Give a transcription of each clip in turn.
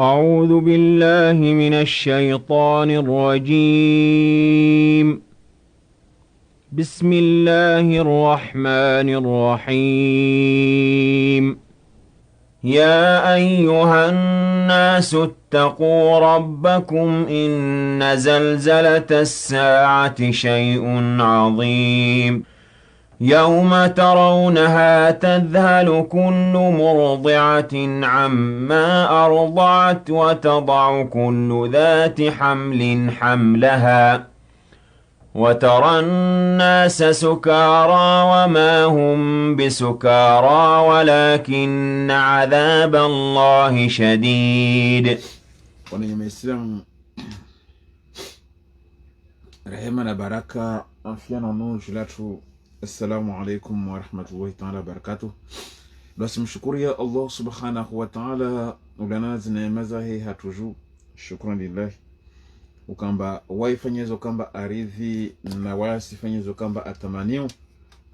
أعوذ بالله من الشيطان الرجيم. بسم الله الرحمن الرحيم. يا أيها الناس اتقوا ربكم إن زلزلة الساعة شيء عظيم. يوم ترونها تذهل كل مرضعة عما أرضعت وتضع كل ذات حمل حملها وترى الناس سكارى وما هم بسكارى ولكن عذاب الله شديد. Rehema na baraka afya na nuru julatu. Assalamu alaikum wa rahmatullahi ta'ala wa barakatuh. Basi mshukuria Allah subhanahu wa ta'ala ulana neema zake hatuju. Shukran lillahi. Ukamba waifanyezo kamba aridhi na wasifanyezo kamba atamaniu.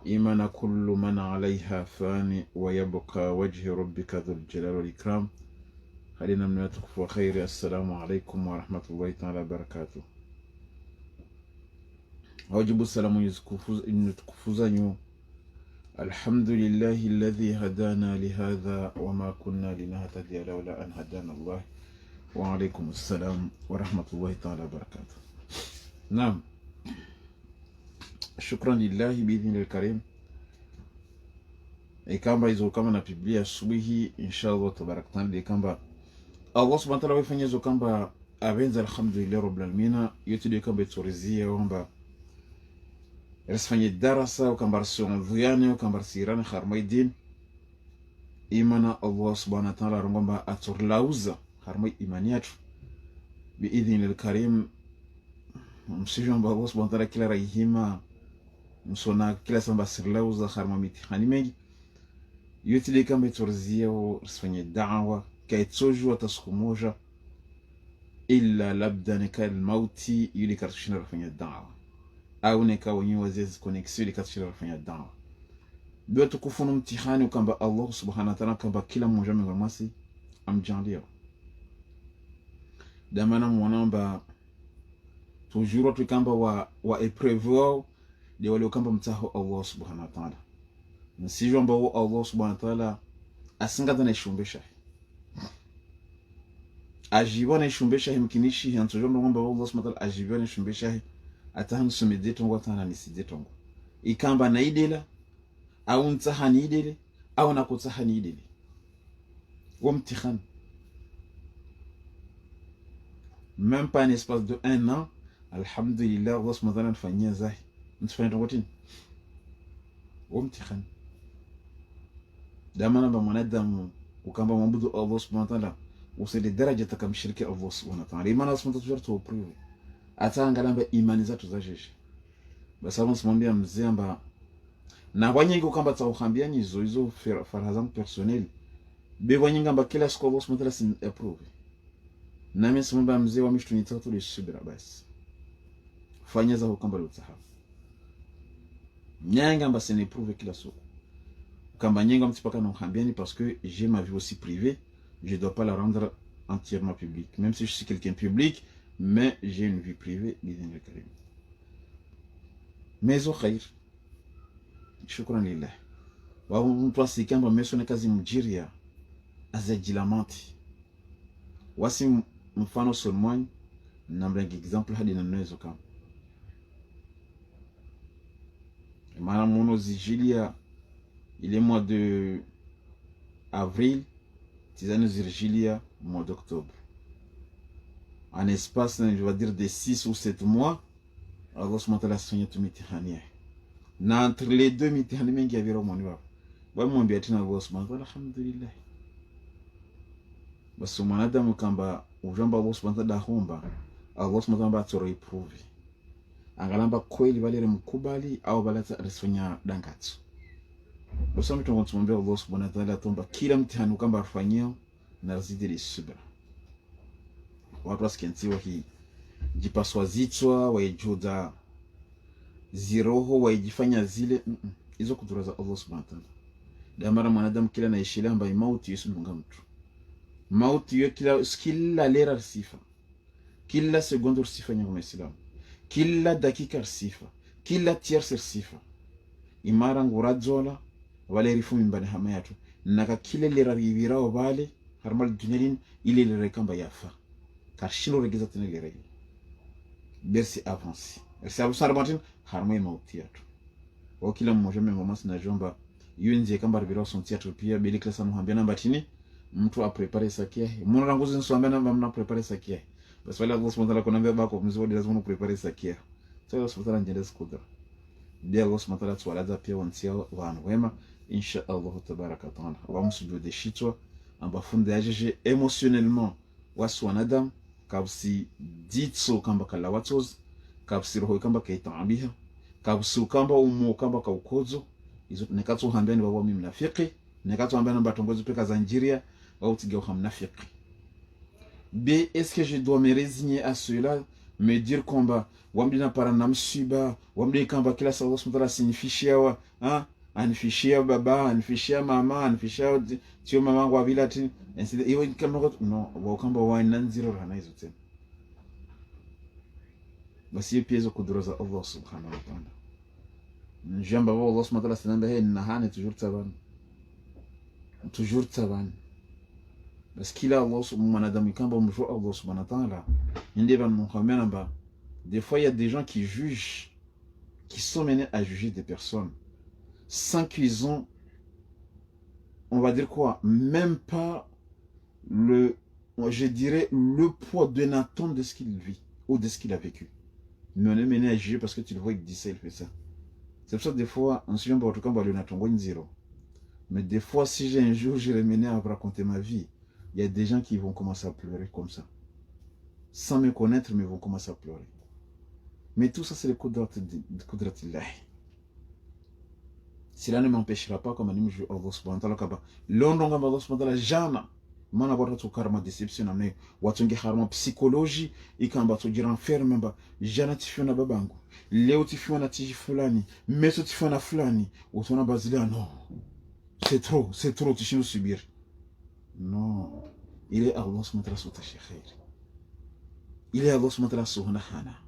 Imana kullu man alaiha fani wa yabqa wajhi rabbika dhul jalali wal ikram. Halina mnatukufu wa khairi. Assalamu alaikum wa rahmatullahi ta'ala wa barakatuh. Wajibu salamu yuzukufuza nyu. Alhamdulillahi alladhi hadana lihadha wa ma kunna linahtadiya lawla an hadana Allah. Wa alaikum assalam wa rahmatullahi ta'ala wa barakatuh. Naam. Shukran lillahi biidhnil karim. Ikamba hizo kama na Biblia subihi inshallah tabarakatan kamba Allah subhanahu wa ta'ala wafanyezo kamba abenza alhamdulillah rabbil alamin yote kamba itorizia wamba resfanye darasa ukamba rasionguyane ukamba rasirane kharmaidin imana Allah subhanahu wa ta'ala rongomba aturlauza kharmai imaniyatu biidhnil karim. Msijomba Allah subhanahu wa ta'ala kila rahima msona kila samba sirlauza kharma mitihani mengi yote kamba itorizia resfanye da'wa kaitsoju taskumoja illa labdan kal mauti yuli kartushina rafanya da'wa au neka wenyewe wazizi koneksio likatishira rafanya dawa. Biwa tukufunu mtihani ukamba Allah subhanahu wa ta'ala kamba kila mmoja mwasi amjandia. Damana mwanamba tujuru tukamba wa epreve wao de wale ukamba mtaho Allah subhanahu wa ta'ala. Nsijo ambao Allah subhanahu wa ta'ala asingata na ishumbesha. Ajiwa na ishumbesha himkinishi hantujondo kwamba Allah subhanahu wa ta'ala ajiwa na ishumbesha atahan sumedetongo atana nisidetongo ikamba na idela au ntahani idele au nakutahani idele wamtihan même pas un espace de 1 an. Alhamdulillah Allah subhanahu wa ta'ala fanyia zahi mtfanya tongotin wamtihan damana ba mwanadamu ukamba mwabudu Allah subhanahu wa ta'ala usile daraja takamshiriki Allah subhanahu wa ta'ala imana subhanahu wa ta'ala tuopriwe ata angalamba imani zatu za jeje. Basa msimwambia mzee amba na wanyingi kamba tauhambia hizo farazan personnel be wanyingi amba kila siku Allah subhanahu wa ta'ala approve na mimi simwambia mzee wa mishtu nitatu li subira basi fanya za kamba lutahafu nyanga amba sene approve kila siku kamba nyanga mtipaka na uhambiani parce que j'ai ma vie aussi privée, je dois pas la rendre entièrement publique même si je suis quelqu'un public mais j'ai une vie privée بإذن الكريم. Mais au khair shukran lillah wa mtu asikamba mesone kazi mjiria azajilamanti wasi mfano solmani na mrengi example hadi na nwezo kama mara mono zijilia ile mois de avril tizano zijilia mois d'octobre en espace, je vais dire de 6 ou 7 mois, Allah subhanahu wa ta'ala sonya tumitihani. Na entre les deux mitihani mengi yavira mwaniwa. Wa mwambia tena Allah subhanahu wa ta'ala alhamdulillah. Basi mwanadamu kamba ujamba Allah subhanahu wa ta'ala homba, Allah subhanahu wa ta'ala batsoro iprove. Angalamba kweli balere mkubali au balata resfanya dangatsu. Basi mtu mwambia Allah subhanahu wa ta'ala tomba kila mtihani kamba afanyao na zidi lisubra. Watu wasikenziwa hii jipaswa zichwa waijuda ziroho waijifanya zile hizo kudura za Allah subhanahu wa ta'ala. Damara mwanadamu kila na ishilamba imauti yusudunga mtu mauti yo kila lera sifa, kila sekundu sifa nyama Islam, kila dakika sifa, kila tierce sifa. Imara nguradzola wale rifu mimbani hamayatu naka kile lera rivira obale harmal dunyalin ile lera kamba yafa karshilo regeza tene lera bersi avance bersi avance martin harmay mauti yatu wakila mmoja mmoja na jomba yunje kamba rivira sontia tupia bili klasa muhambia namba tini mtu a prepare sakia mwana ranguzi nswambia namba mna prepare sakia basi wale Allah subhanahu wa ta'ala kunambia bako mzodi lazima prepare sakia so Allah subhanahu wa ta'ala njende skudra dia Allah subhanahu wa ta'ala tuwalaza pia wansia wanu wema insha Allah tabaraka ta'ala wa msujude shitwa amba funde ajeje émotionnellement wasu wanadam kabsi ditso kamba kala watoz kabsi roho kamba kaitabiha kabsi kamba umo kamba kaukozo izo nekatu hambeni baba mimi mnafiki nekatu hambeni batongozi peka za Nigeria au tigao hamnafiki. B, est-ce que je dois me résigner à cela, me dire combat wamdina paranam suba wamdina kamba kila Allah subhanahu wa ta'ala signifie wa anifishia baba anifishia mama anifishia tio mama kwa vile ati hiyo kama no wakamba wa nanziro rana hizo tena basi pia hizo kudura za Allah subhanahu wa ta'ala njamba wa Allah subhanahu wa ta'ala sanamba hii nahani toujours taban basi kila Allah subhanahu wa ta'ala kamba mjua Allah subhanahu wa ta'ala ndeba mukhamena ba des fois il y a des gens qui jugent qui sont menés à juger des personnes sans qu'ils ont, on va dire quoi, même pas je dirais, le poids d'un atome de ce qu'il vit ou de ce qu'il a vécu. Mais on est mené à juger parce que tu le vois, il dit ça, il fait ça. C'est pour ça que des fois, on se dit, mais des fois, si j'ai un jour, je l'ai mené à raconter ma vie, il y a des gens qui vont commencer à pleurer comme ça. Sans me connaître, mais ils vont commencer à pleurer. Mais tout ça, c'est le Qudratillah. Cela ne m'empêchera pas, comme anime Allah subhanahu wa ta'ala, l'ondon kama Allah subhanahu wa ta'ala jana mana bora tu karma deception amne watu ngi harma psychologie ikamba tu jiran ferme ba jana tifiona babangu leo tifiona tiji fulani meso tifiona fulani utona bazila non c'est trop tishindo subir non il est Allah subhanahu wa ta'ala sota khair il est Allah subhanahu wa ta'ala subhanahu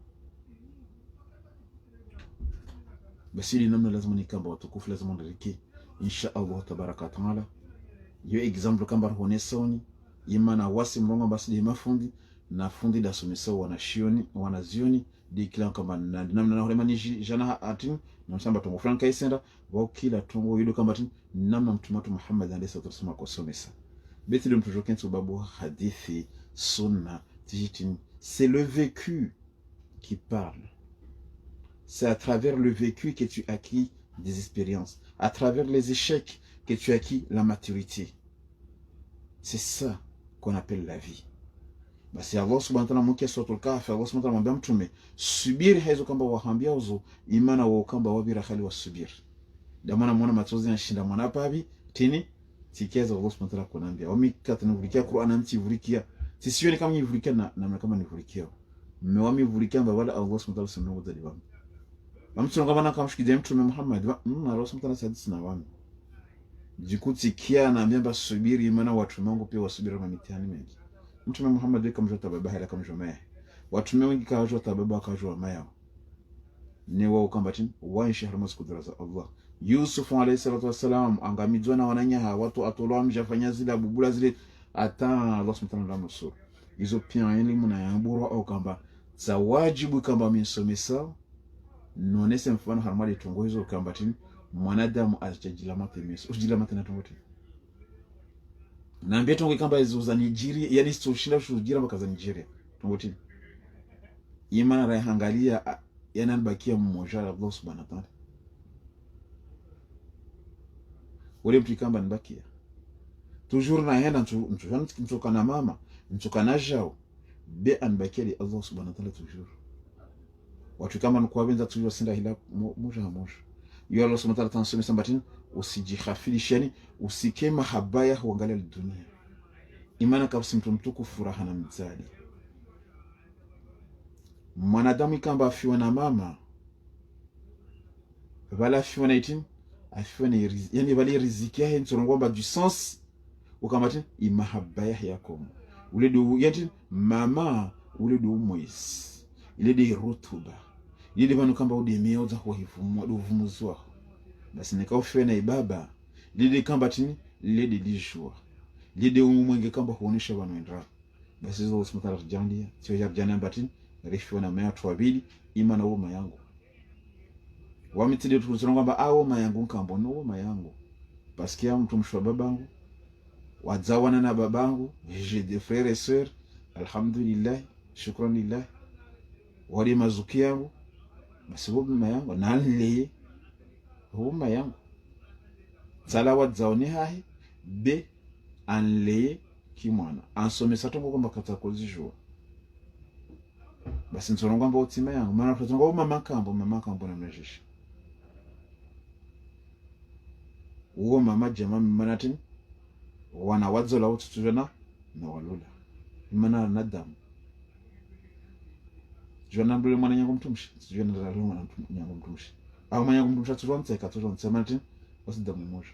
basi li namna lazima nikamba watukufu lazima ndiriki insha Allah tabaraka taala yo example kamba honesoni imana wasi mrongo basi di mafundi na fundi da somesa wanazioni di kila kamba namna na horema ni jana atin na samba tongo franka isenda wa kila tongo yudo kamba tin namna mtumatu Muhammad alayhi salatu wasallam kwa somesa beti dum toujours kentu babu hadithi sunna tijitin c'est le vécu qui parle. C'est à travers le vécu que tu acquis des expériences. À travers les échecs que tu acquis la maturité. C'est ça qu'on appelle la vie. Bah, c'est Allah subhanahu wa ta'ala moukia sur le cas, Allah subhanahu wa ta'ala m'a subir hezo kamba wa hambia uzo, imana wa kamba wa bira khali wa subir. Damana mwana matozi na shinda mwana pabi, tini, tikeza Allah subhanahu wa ta'ala kunambia. Wami kata nivurikia Qur'an mti vurikia. Sisiyo ni kama nivurikia na kama nivurikia. Mwami vurikia mba wala Allah subhanahu wa ta'ala sunu wudali wami. Mtu ngabana kama shikide mtume Muhammad na Rasul mtana sadisi na wami jikuti kia na ambia subiri maana watu wangu pia wasubiri na mitihani mengi mtume Muhammad kama jota baba hala kama jomea watu wengi kama jota baba kama jomea ni wao kama tin wa shahra maskudra za Allah Yusuf alayhi salatu wasalam angamizwa na wananyaha watu atolwa mjafanya zile bubula zile ata Allah subhanahu wa ta'ala hizo pia elimu na yamburu au kamba za wajibu kamba misomesa nonese mfano harmali tongo hizo kambatini mwanadamu ajilamate meso ujilamate na tongo tini na mbia tongo kamba hizo za Nigeria yani soshinda shujira mpaka za Nigeria tongo tini imana raihangalia yanambakia mmoja Allah subhanahu wa ta'ala ule mtu kamba nibakia toujours na henda mtuka na mama mtuka na jao be anbakia li Allah subhanahu wa ta'ala toujours watu kama ni kuwabenza tu sinda hila moja moja yo Allah subhanahu wa ta'ala tansome sambatin usijikhafilishani usikema habaya huangalia dunia imana kabisa mtu furaha na mzali mwanadamu kamba afiwa na mama wala afiwa na itin afiwa na yani wali riziki yake ntorongomba du sens ukamati imahaba yako ule do yati mama ule do mwezi ile de rutuba ile bano kamba udemea uza kwa hivumu uvumuzwa basi nikaofe na ibaba ile kamba tini ile de dijua ile de umwenge kamba kuonesha bano endra basi zo usmutala jandia sio ya jana batini rifwa na mea twabili imana uma yangu wamitide tukusonga kwamba oma yangu nkambo no oma yangu basikia mtu mshwa babangu wazawana na babangu j'ai des frères et sœurs alhamdulillah shukran lillah wali mazuki yangu basi uma yangu nalile uma yangu salawat zaone hahi be anle kimwana ansomesa tongo kwamba katakozijua basi nsonga kwamba utima yangu maana tutonga mama kambo na mrejesha uwo mama jama manatini wana wadzo la ututujana na walula imana nadamu jwana mbele mwana nyango mtumshi jwana ndalo mwana nyango mtumshi au mwana nyango mtumshi turonse manatini wasidamu moja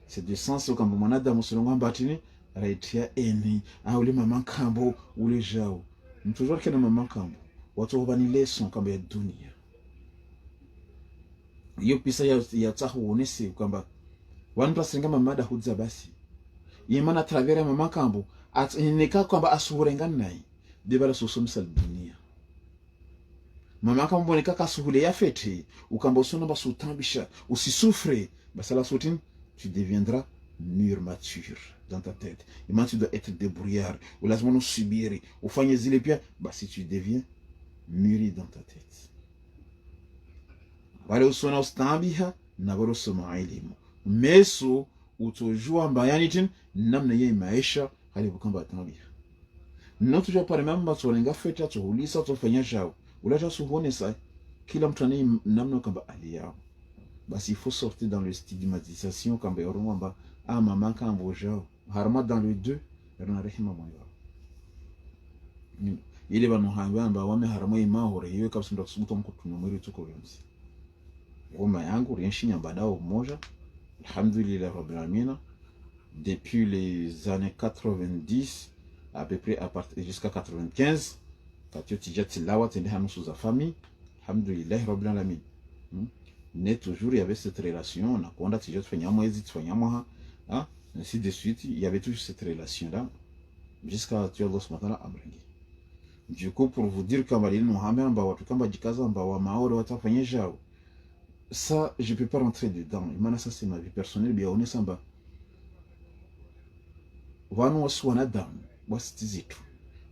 c'est du sens au kambo mwanadamu solonga mbatini raitia eni au le mama kambo ule jao mtujwa kena mama kambo watu hobani leson kambo ya dunia hiyo pisa ya tahu unesi kwamba wanu singa mamada hudza basi yimana travera mama kambo nika kwamba asuhurengana naye debala susumisa dunia mama kambo nika kasuhule ya fete ukamba usona basutambisha usisufre basala sotin tu deviendras mûr mature dans ta tête et maintenant tu dois être débrouillard ou lazima no subiri ufanye zile pia basi tu deviens mûri dans ta tête wale usona ustambiha na wale usoma elimu meso utojua mbayani tin namna yeye maisha hali bukamba tambiha notujua pale mamba tolenga feta tohulisa tofanya jao ulacha suhone sa kila mtu anaye namna kamba aliyao basi il faut sortir dans le stigmatisation kamba yoromba mama kambo jao harma dans le deux yana rehema moyo ile bano hamba wame harma imahore hiyo kabisa ndo kusubuta mkutunya mwiri tuko yonsi Roma yangu rienshinya badao moja alhamdulillah rabbil alamin depuis les années 90 à peu près à partir jusqu'à 95 quand tu jettes tilawa tende hanusu za famille alhamdulillah rabbil alamin mais toujours il y avait cette relation on a konda tu jettes fanya mwezi tufanya mwa ainsi de suite il y avait toujours cette relation là jusqu'à tu Allah subhanahu wa ta'ala abrangi du coup pour vous dire kama lino Muhammad amba watu kama jikaza amba wa maore watafanya jao ça je peux pas rentrer dedans imana ça c'est ma vie personnelle bien on samba wanu waswanadamu wasitizitu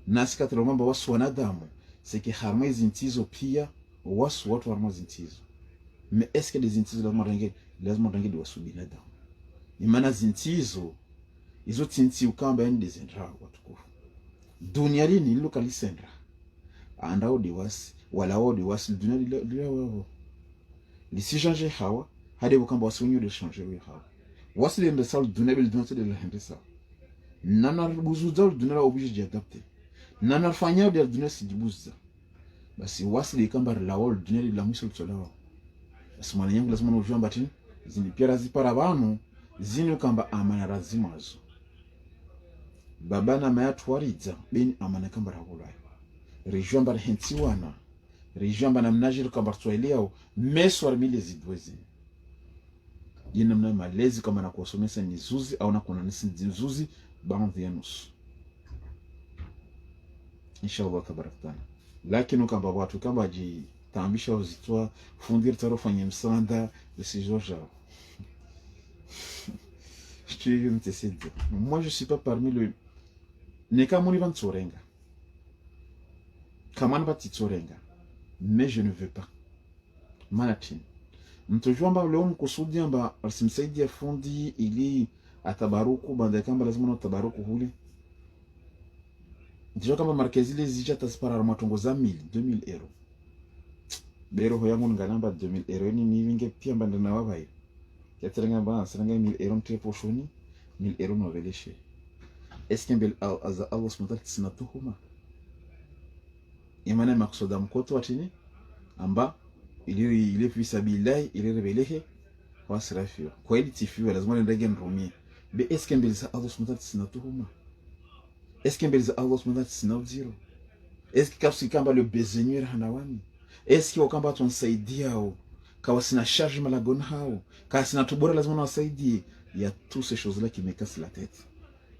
nasi katelo mamba waswanadamu c'est que harma zintizo pia wasu watu harma zintizo mais est-ce que les intizo lazima rangi de wasubinadamu imana zintizo izo tinti ukamba ende zendra watukufu dunia lini lokalisendra andao de wasi wala o de wasi dunia lila wao lisi changer hawa hade bukamba wasunyo de changer we hawa wasi de ndesal dunia bil dunia de la hendesa nana buzuza dunia obligé d'adapter nana fanya de dunia si dibuza basi wasi de kamba la wol dunia la mwisho tsolao basi mwana yangu lazima unojua batini zini pia zipara bano zini kamba amana razimazo babana mayatwariza beni amana kamba rahulai rejamba rehentiwana rejamba na mnajiri kamba tweleo meswar mile zidwezi yina mna malezi kama na kuwasomesa nizuzi au na kuna nizuzi baadhi ya nusu inshallah tabarakana lakini kamba watu kamba jitambisha uzitwa fundir tarofanya msanda lesijoja moi je suis pas parmi le neka moni van tsorenga kamani ba tsorenga mais je ne veux pas manatin mtojua mba leo mkusudi mba asimsaidia fundi ili atabaruku banda kamba lazima na tabaruku huli ndiyo kama markezile zija taspara matongo za 2000 euro bero hoyangu ngalamba 2000 euro ni winge pia mbanda na wabai yatrenga ba seranga 1000 euro ntre poshoni 1000 euro no releshe est-ce que bel Allah subhanahu tsinatuhuma yamana maksuda mkoto watini amba ile fi sabilillah ile rebelehe wasrafio kweli tifiwa lazima ndege nrumie be eske mbele za Allah subhanahu wa ta'ala sina tuhuma? Eske mbele za Allah subhanahu wa ta'ala sina uziro? Eske kasi kamba le bezenyer hanawani? Eske wakamba tunsaidia au kawa sina charge malagoni hao kawa sina tubora lazima nawasaidie? Ya tous ces choses là qui me cassent la tête.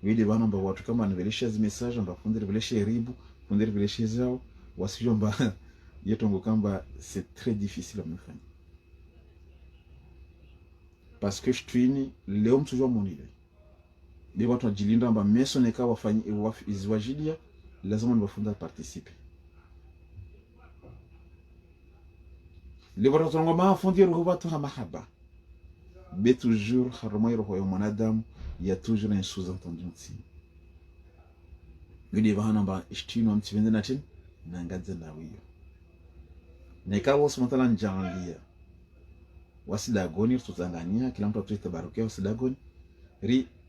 Vile bana mba watu kama nivelesha zi message mba fundiri velesha ribu fundiri velesha zao wasijua mba yetongo kamba c'est très difficile à me faire. Parce que je twini leo mtujua monile be watu wajilinda mba meso neka wafanyi izwajidia lazima nibafunda participer. Le watu tongo ma fundiri watu ha mahaba be toujours harmoire roho ya mwanadamu ya toujours un sous-entendu nti vile bana mba ishtino mtivende na tin na ngadze na wiyo neka wos mtala njangia wasidagoni tutangania kila mtu atoe tabarukia wasidagoni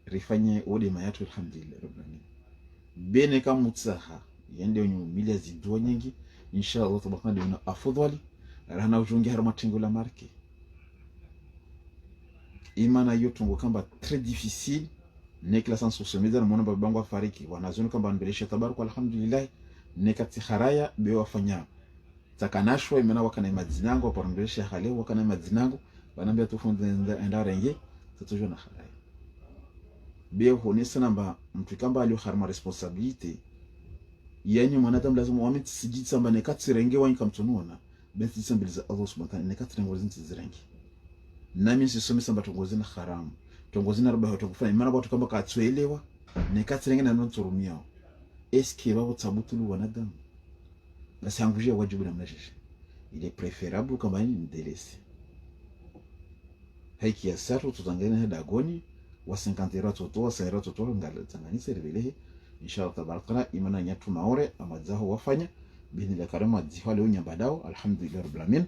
rifanye ode mayatu alhamdulillah rabbil alamin bene kama mutsaha yende onyu milia zidwa nyingi inshallah tabakana dina afadhali rana ujungi harma tingo la marke imana yotungo kamba très difficile nekla sans social na mwana babangu afariki wanazoni kamba nbelesha tabaruku alhamdulillah nekati kharaya be wafanya takanashwa imana wakana madzinango aparmbelesha khale wakana madzinango banambia tufunde ndarenge tutojo na kharaya be honesa namba mtu kamba alio harma responsabilité yani mwanadamu lazima wameti sijiti samba nekati renge wanyi kamtonona benti sambiliza Allah subhanahu wa ta'ala nekati rengo zinti zirengi nami sisomesa mba tongozina haramu tongozina roba tokufanya imana watu kamba katsuelewa nekatsirenge na nonturumia eske babo tsabutulu wanadamu nasanguje wajibu na mnashisha il est préférable kama ni ndelese haiki ya sato tutangana hada goni wa 50 euro toto wa 100 euro toto ngala tangani servelehe inshallah tabarakana imana nyatu maore amazaho wafanya bini la karama dzihale unyambadao alhamdulillah rabbil alamin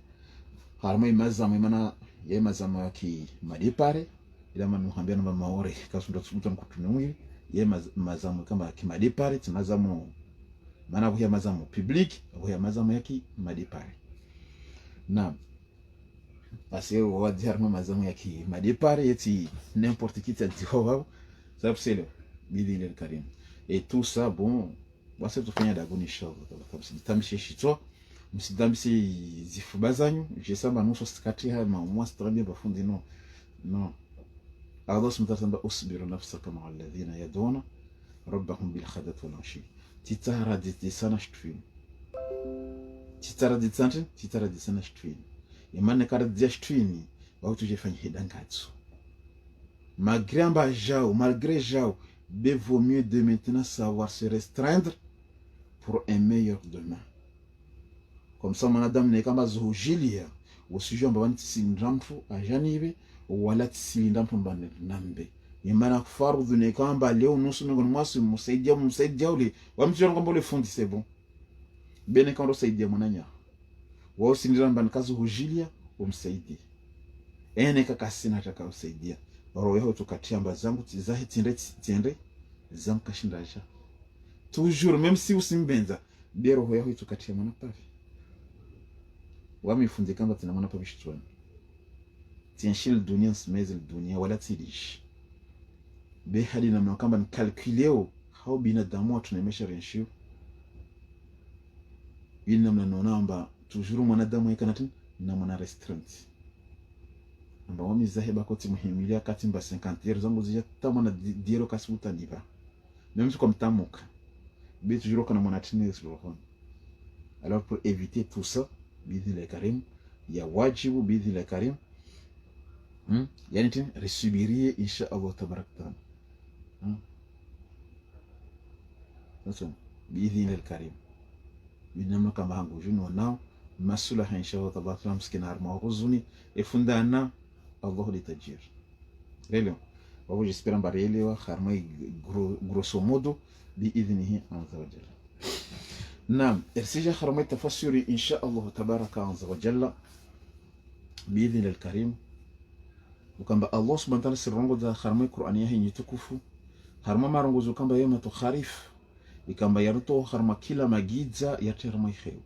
harma imaza imana ya mazamo ya ki madepare ila manu hambia namba maore kasunda tsubuta mkutunumwi ya mazamo kama ki madepare mazamo mana buya mazamo public buya mazamo ya ki madepare na parce wa harma mazamo ya ki madepare yeti n'importe qui t'a dit oh ça c'est le bidil el karim et tout ça bon wasa tufanya dagoni inshallah kabisa tamshi shito msidambisi zifuba zanyu jesamba nuso sikati haya maumwa strabia bafundi no Allah subhanahu usbiru nafsaka ma'a alladhina yaduna rabbahum bil khadati wal ashi titara di sana shtwin titara di sana shtwin imane kara di shtwin watu jefanya hidangatsu malgré jao be vaut mieux de maintenant savoir se restreindre pour un meilleur demain. Comme ça mwanadamu ne kama zuhujilia usijua mbaba ntisindamfu ajanibe wala tisindamfu mbane nambe imana kufarudhu ne kama leo nusu ngoni mwasi musaidia ule wamjua ngomba ule fundi c'est bon bene kama saidia mwananya wao sindira mbane kazu hujilia umsaidie ene kakasina taka usaidia roho yao tukatia mbazangu tizahe tiende zangu kashindaja toujours même si usimbenza be roho yao tukatia mwana pavi wamifunze kamba tunamona pa bishitwana tienshil dunia smezil dunia wala tidish be hadi na kamba calculeo hao binadamu watu naimesha renshiu ina mnanaomba toujours mwanadamu yakanatin na mwana restaurant amba wami zaheba koti muhimilia kati mba 50 years zangu zija tamana diero kasuta niba même si comme tamuka be toujours kana mwana tines rohon. Alors pour éviter tout ça bidhi la karim ya wajibu bidhi la karim yani tin risubirie insha Allah tabarakta sasa bidhi la karim binama kama hangu juno nao masulaha insha Allah tabarakta mskina arma huzuni efundana Allah litajir lelo wao j'espère mbarele wa kharma grosso modo biidhnihi azza wa jalla. نعم ارسجا خرمي تفسيري إن شاء الله تبارك عز وجل بإذن الكريم وكان الله سبحانه وتعالى سرنغو دا خرمي قرآنية هي يتكفو خرما مارنغو زو كان يوم تخارف وكان يرتو خرما كلا مجيدزا يرترمي خيو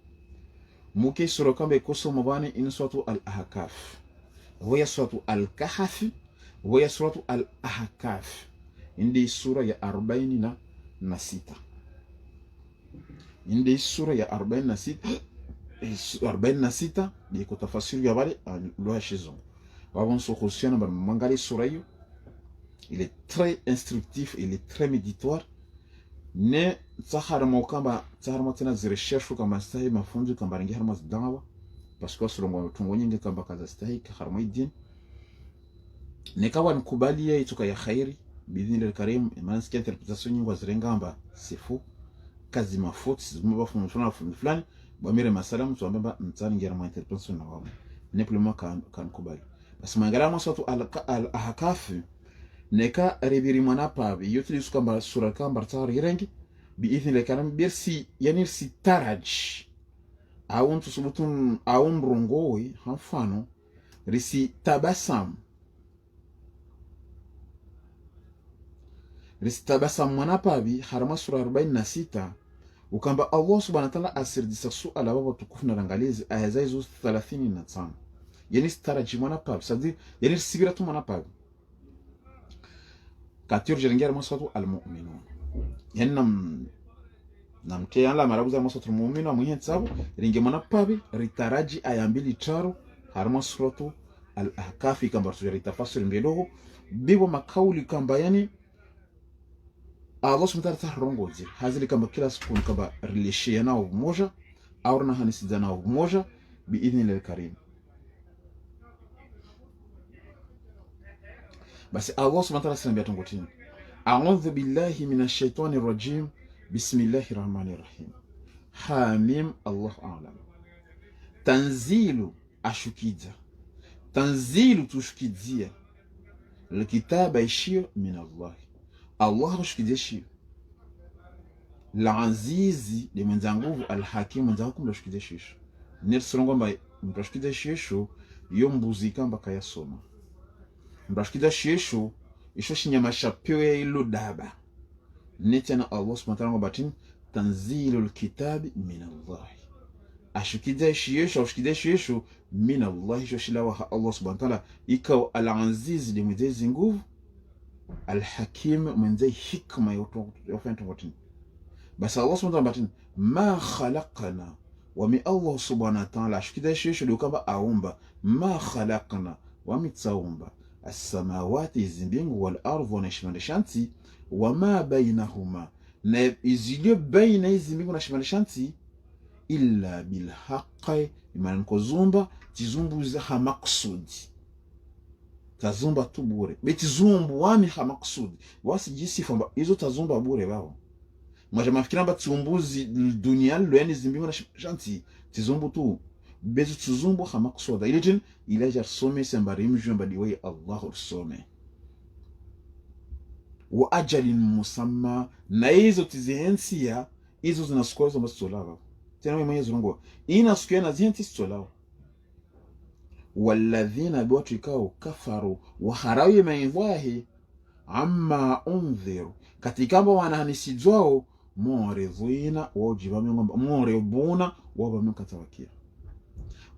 موكي سورة كان بيكوسو مباني إن سورة الأحقاف وهي سورة الكهف وهي سورة الأحقاف indi sura ya 46 indi sura ya 46 ni kutafasiri ya wale lugha shizo wao kuhusiana na mwangalie sura hiyo. Il est très instructif, il est très méditoire. Ne tsahara mokamba tsahara motena zirecherche kama stahi mafunzo kamba rangi harma dawa parce que surongo tungo nyingi kamba kaza stahi harma idin ne kawa nikubalia ituka ya khairi bidini al-karim imanski interpretation nyingi wazirengamba sifu kazi mafuti zimba funzo fulani bamire masalamu tuambamba mtani ngira ma interpretation na wao ne plema kan kubali basi mangala mosatu al-ahkaf neka ribiri mwana pabi yutilisu kamba sura kamba tsari rengi biidhni al-karim birsi yani si taraj au tusubutun au rongoi mfano risi tabasam mwana pabi harama sura 46 ukamba Allah subhanahu wa ta'ala asirdisa suala baba tukufu na rangalizi aya zaizo 35 yani staraji mwana pabi sadi yani sibira tu mwana pabi katir jerengera mosatu almu'minun yani namte yalla marabuza mosatu mu'minu muhen tsabu ringe mwana pabi ritaraji aya 2 harama suratu al-ahkaf kamba ritafasir mbelo bibo makauli kamba yani Allah subhanahu wa ta'ala rongozi hazili kama kila siku kama relation au moja au na hanisizana au moja biidhni al-karim. Basi Allah subhanahu wa ta'ala sema tungotini a'udhu billahi minash shaitani rajim bismillahir rahmanir rahim hamim Allah a'lam tanzilu ashukidza tanzilu tushukidzia alkitaba ishio min Allah rushikideshi la azizi de menzanguvu al-hakim mwenzakum rushikideshi nirsorongo mba mrushikideshi yo mbuzi kamba kayasoma mrushikideshi isho shinyama pewe ilo daba netena Allah subhanahu wa ta'ala tanzilul kitabi min Allah ashukideshi min Allah shoshilawa Allah subhanahu wa ta'ala ikaw al-azizi de mwenzi nguvu al-hakim mwenze hikma yofento wotin bas Allah subhanahu wa ta'ala ma khalaqna wa mi Allah subhanahu wa ta'ala shikida shisho dokaba aumba ma khalaqna wa mitsaumba as-samawati zimbingu wal ardu wa nashmanishanti wa ma bainahuma na izilio baina izimbingu nashmanishanti illa bil haqqi iman kozumba tizumbuza ha maqsudi tazumba tu bure betizumbu wami hamaksudi wasi jisi famba hizo tazumba bure bao mwaje mafikira mba tumbuzi duniani loyani zimbingo na shanti tizumbu tu bezu tuzumbu hamaksuda ilijin ilaja some sembari mjumba diwe Allah usome wa ajalin musamma na hizo tizihensia hizo zinasukwa mastolava tena mwenyezi Mungu ina sukia na zihensi stolava والذين بوتكاو كفروا وخراوي ميواهي عما انذروا katikamba wanahanisijwao muridhina wajibame ngomba muriduna wabame katawakia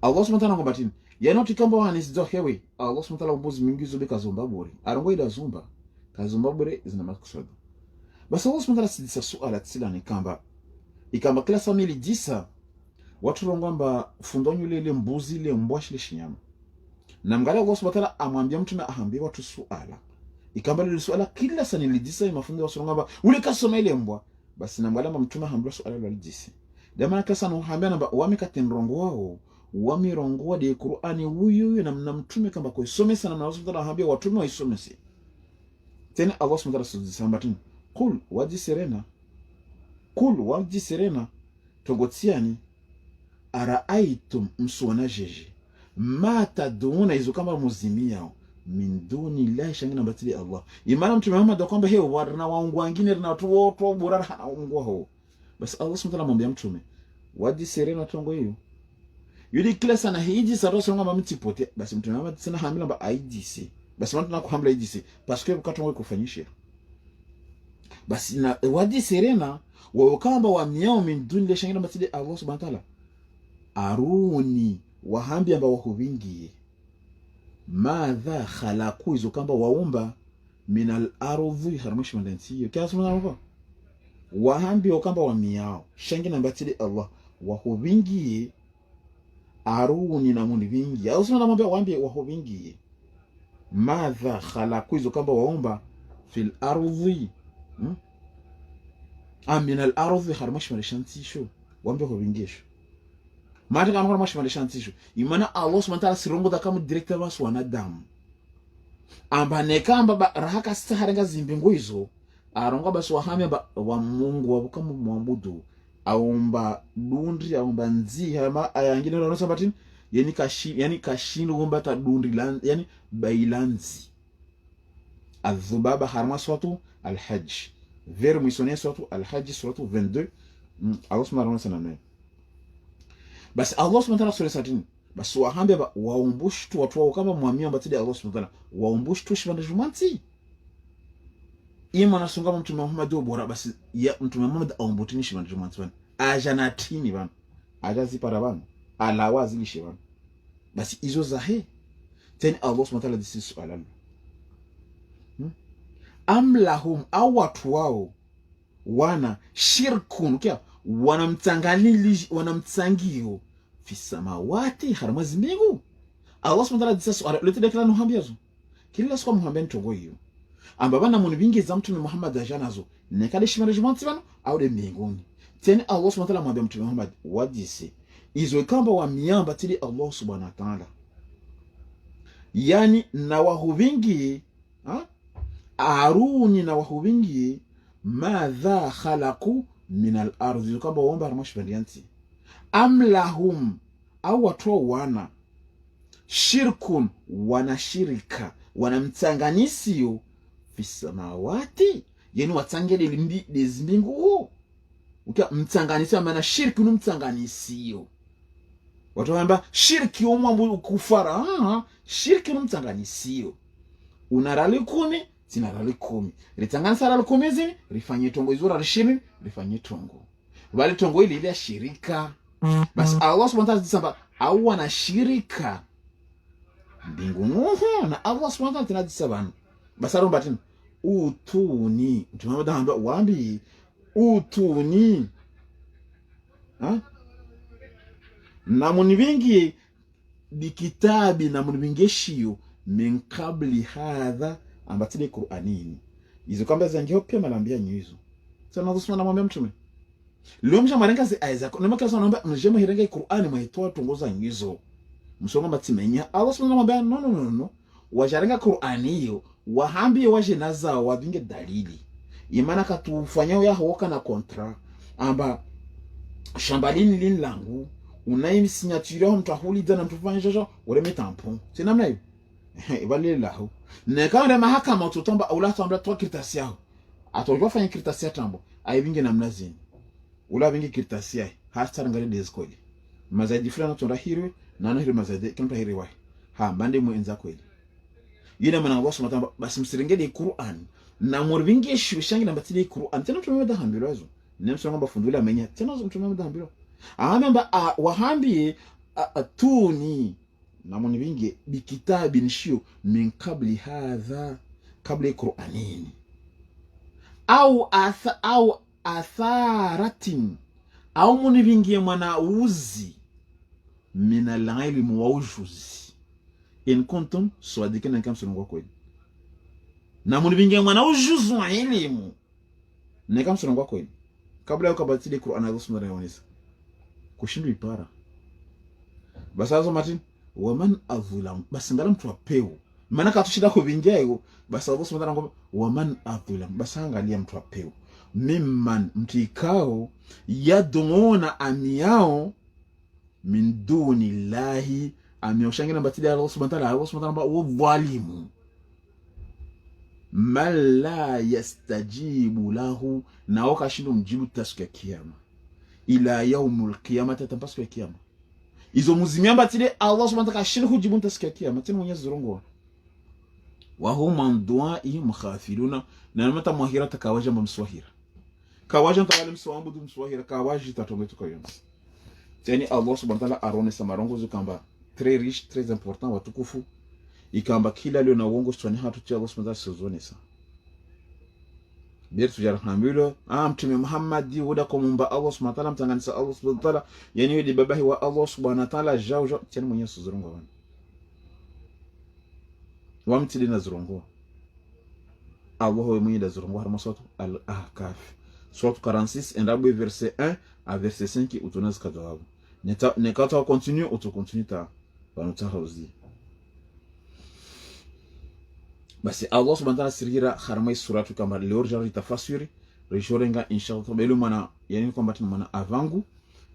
Allah subhanahu wa ta'ala ngobatini yanoti kamba wanahanisijwao hewe Allah subhanahu wa ta'ala mbuzi mingizo beka zomba bure arongo ida zomba kazomba bure zina makusudi basi Allah subhanahu wa ta'ala sidisa suala tsila ni kamba ikamba kila famili disa watu rongamba fundonyo lele mbuzi le mbwashi le shinyama na mgala Allah subhanahu wa ta'ala amwambia mtume ahambie watu suala ikamba lile suala kila sana lidisa mafundo watu rongamba ule kasoma ile mbwa basi na mgala mtume ahambia suala la lidisi dama kasa no hambia namba wamekatenrongo wao wamirongo de Qur'ani huyu na mtume kamba kwa isome sana na Allah subhanahu wa ta'ala ahambia watu no isome si tena Allah subhanahu wa ta'ala samba tena kul wadi serena togotsiani araaitum msuwana jeje ma taduna izo kama muzimia min duni la shangina batili Allah imana mtume Muhammad kwamba he warna waungu wengine na watu wote bora hana ungu ho basi Allah subhanahu wa ta'ala mwambia mtume wadi serena tongo hiyo yudi kila sana hiji saroso ngamba mtipote basi mtume Muhammad sana hamila ba IDC basi mtu nakuhamla IDC parce que katongo kufanyishia basi na wadi serena wa kamba wa miao min duni la shangina batili Allah subhanahu wa ta'ala aruni wahambi amba wako vingi madha khalaqu izo kamba waumba min al-ardhi harma shimandansi kia sumana kwa wahambi okamba wa miao shangi na batili Allah waho vingi aruni na muni vingi au sumana mwambia wahambi waho vingi madha khalaqu izo kamba waomba fil ardhi min al-ardhi harma shimandansi sho wahambi waho vingi sho mata kama harma shimandansi sho imana Allah subhanahu wa ta'ala sirongo da kama director wa wanadamu amba nekamba rahaka staharenga zimbingu hizo aronga basi wahame wa Mungu wa kama muabudu aomba dundi aomba nzi hama ayangine na nosa batin yani kashindu gomba ta dundi lan yani bailanzi adhubaba harma suratu al-hajj ver misone suratu al-hajj suratu 22 Allah subhanahu wa ta'ala basi Allah subhanahu wa ta'ala satin basi wahambe waumbushtu watu wao kama muamia batidi Allah subhanahu wa ta'ala waumbushtu shibanda jumanti ima nasunga mtume Muhammad bora basi ya mtume Muhammad aumbutini shibanda jumanti bana ajanatini bana ajazi para bana alawazi lishe bana basi izo zahe tena Allah subhanahu wa ta'ala disi suala amlahum au watu wao wana shirkun kia wanamtangio fi samawati harma zimbingu Allah subhanahu wa ta'ala disa suala lete dekla no hambiazo kila siku muhamben tongo hiyo amba bana mun bingi za mtume Muhammad ajanazo nekade shimanagement bana au de mbinguni tena Allah subhanahu wa ta'ala mwambia mtume Muhammad wadisi izo kamba wa miamba tili Allah subhanahu wa ta'ala yani na wahuvingi aruni na wahuvingi madha khalaqu min al-ardhi kamba waomba harmashbandianti amlahum au watu wana shirkun wanashirika wanamtanganisio fi samawati yani watangele limbi dezimbingu ukia mtanganisio maana shirki ni mtanganisio watu wamba shirki omwambu kufara shirki ni mtanganisio unarali 10 sinarali 10 ritanganisa rali 10 zini rifanye tongo izura rishini rifanye tongo wale tongo ile ya shirika basi Allah subhanahu wa ta'ala disamba au wanashirika mbingu na Allah subhanahu wa ta'ala disabana basi aromba tena utuni tumamada hamba wambi utuni na munibingi bikitabi na munibingeshiyo min qabli hadha ambatile Qur'anini izo kamba zangiho pia malambia nyizo sana Allah namwambia mtume leo mshamurenga zi Isaac na makaza naomba mjema hirenga Qur'ani mwaitoa tongoza nyizo msonga matimenya Allah namwambia no wajarenga Qur'ani hiyo wahambi waje naza wabinge dalili imana katufanyao ya hoka na kontra amba shambalini lin langu unaimi signature ya mtahuli dana mtufanya jojo ureme tampon c'est namna hiyo ibali lahu ne kama mahakama utotamba au la tamba to kirtasia atojwa fanya kirtasia tambo aibinge namna zini ula binge kirtasia hasta ngale dezkoli mazaidi fulani tonda hirwe na hiri mazaidi kimpa hiri wa bande mu enza kweli yina mana Allah subhanahu wa ta'ala basi msirengede Qur'an na murvinge shishangi na batili Qur'an tena tumemeda hambilozo nemso ngamba fundula menya tena tumemeda hambilo amamba wahambi atuni na munibinge bikitabi nishio min qabli hadha qabli Qur'anini au atharatin au munibinge mwana uzi min al-ilm wa ujuzi in kuntum swadikina kama sunungwa kweli na munibinge mwana ujuzi wa elimu na kama sunungwa kweli kabla ya kubatili Qur'an Allah subhanahu wa ta'ala kushindu ipara basazo Martin waman adhulam basi ngala mtu apeu maana katushida kubingia basi Allah subhanahu wa ta'ala waman adhulam basi angalia mtu apeu mimman mtikao yadunguna amiyao min duni llahi amiyoshangi na batili Allah subhanahu wa ta'ala Allah subhanahu wa ta'ala walimu man la yastajibu lahu na wakashindu mjibu siku ya kiyama ila yaumul qiyamah tatampa siku ya kiyama izo muzimiamba tile Allah subhanahu wa ta'ala kashindu kujibu siku ya kiyama tena Mwenyezi Mungu wa hum an du'aihim khafiluna na mata muhira takawaja mswahira kawaja tawali mswambudu mswahira kawaji tatometuka yonsi tena Allah subhanahu wa ta'ala arone samarongo zikamba très riche très important watukufu ikamba kila leo na uongo stwani hatu cha Allah subhanahu wa ta'ala sizonesa birtu jarhamilo mtume Muhammad wuda ko mumba Allah subhanahu wa ta'ala mtanganisa Allah subhanahu wa ta'ala yani wedi babahi wa Allah subhanahu wa ta'ala jawjo tena mwenye suzurongo wana wamtili na zurongo Allah wa mwenye da zurongo harma sotu al-ahkaf sotu 46 endabu verset 1 à verset 5 utonaz kajawabu nekata wa continue uto continue ta banuta aussi basi Allah subhanahu wa ta'ala sirira harma suratu kama leo jari tafasiri rishorenga inshallah belu mana yani kwamba tuna mana avangu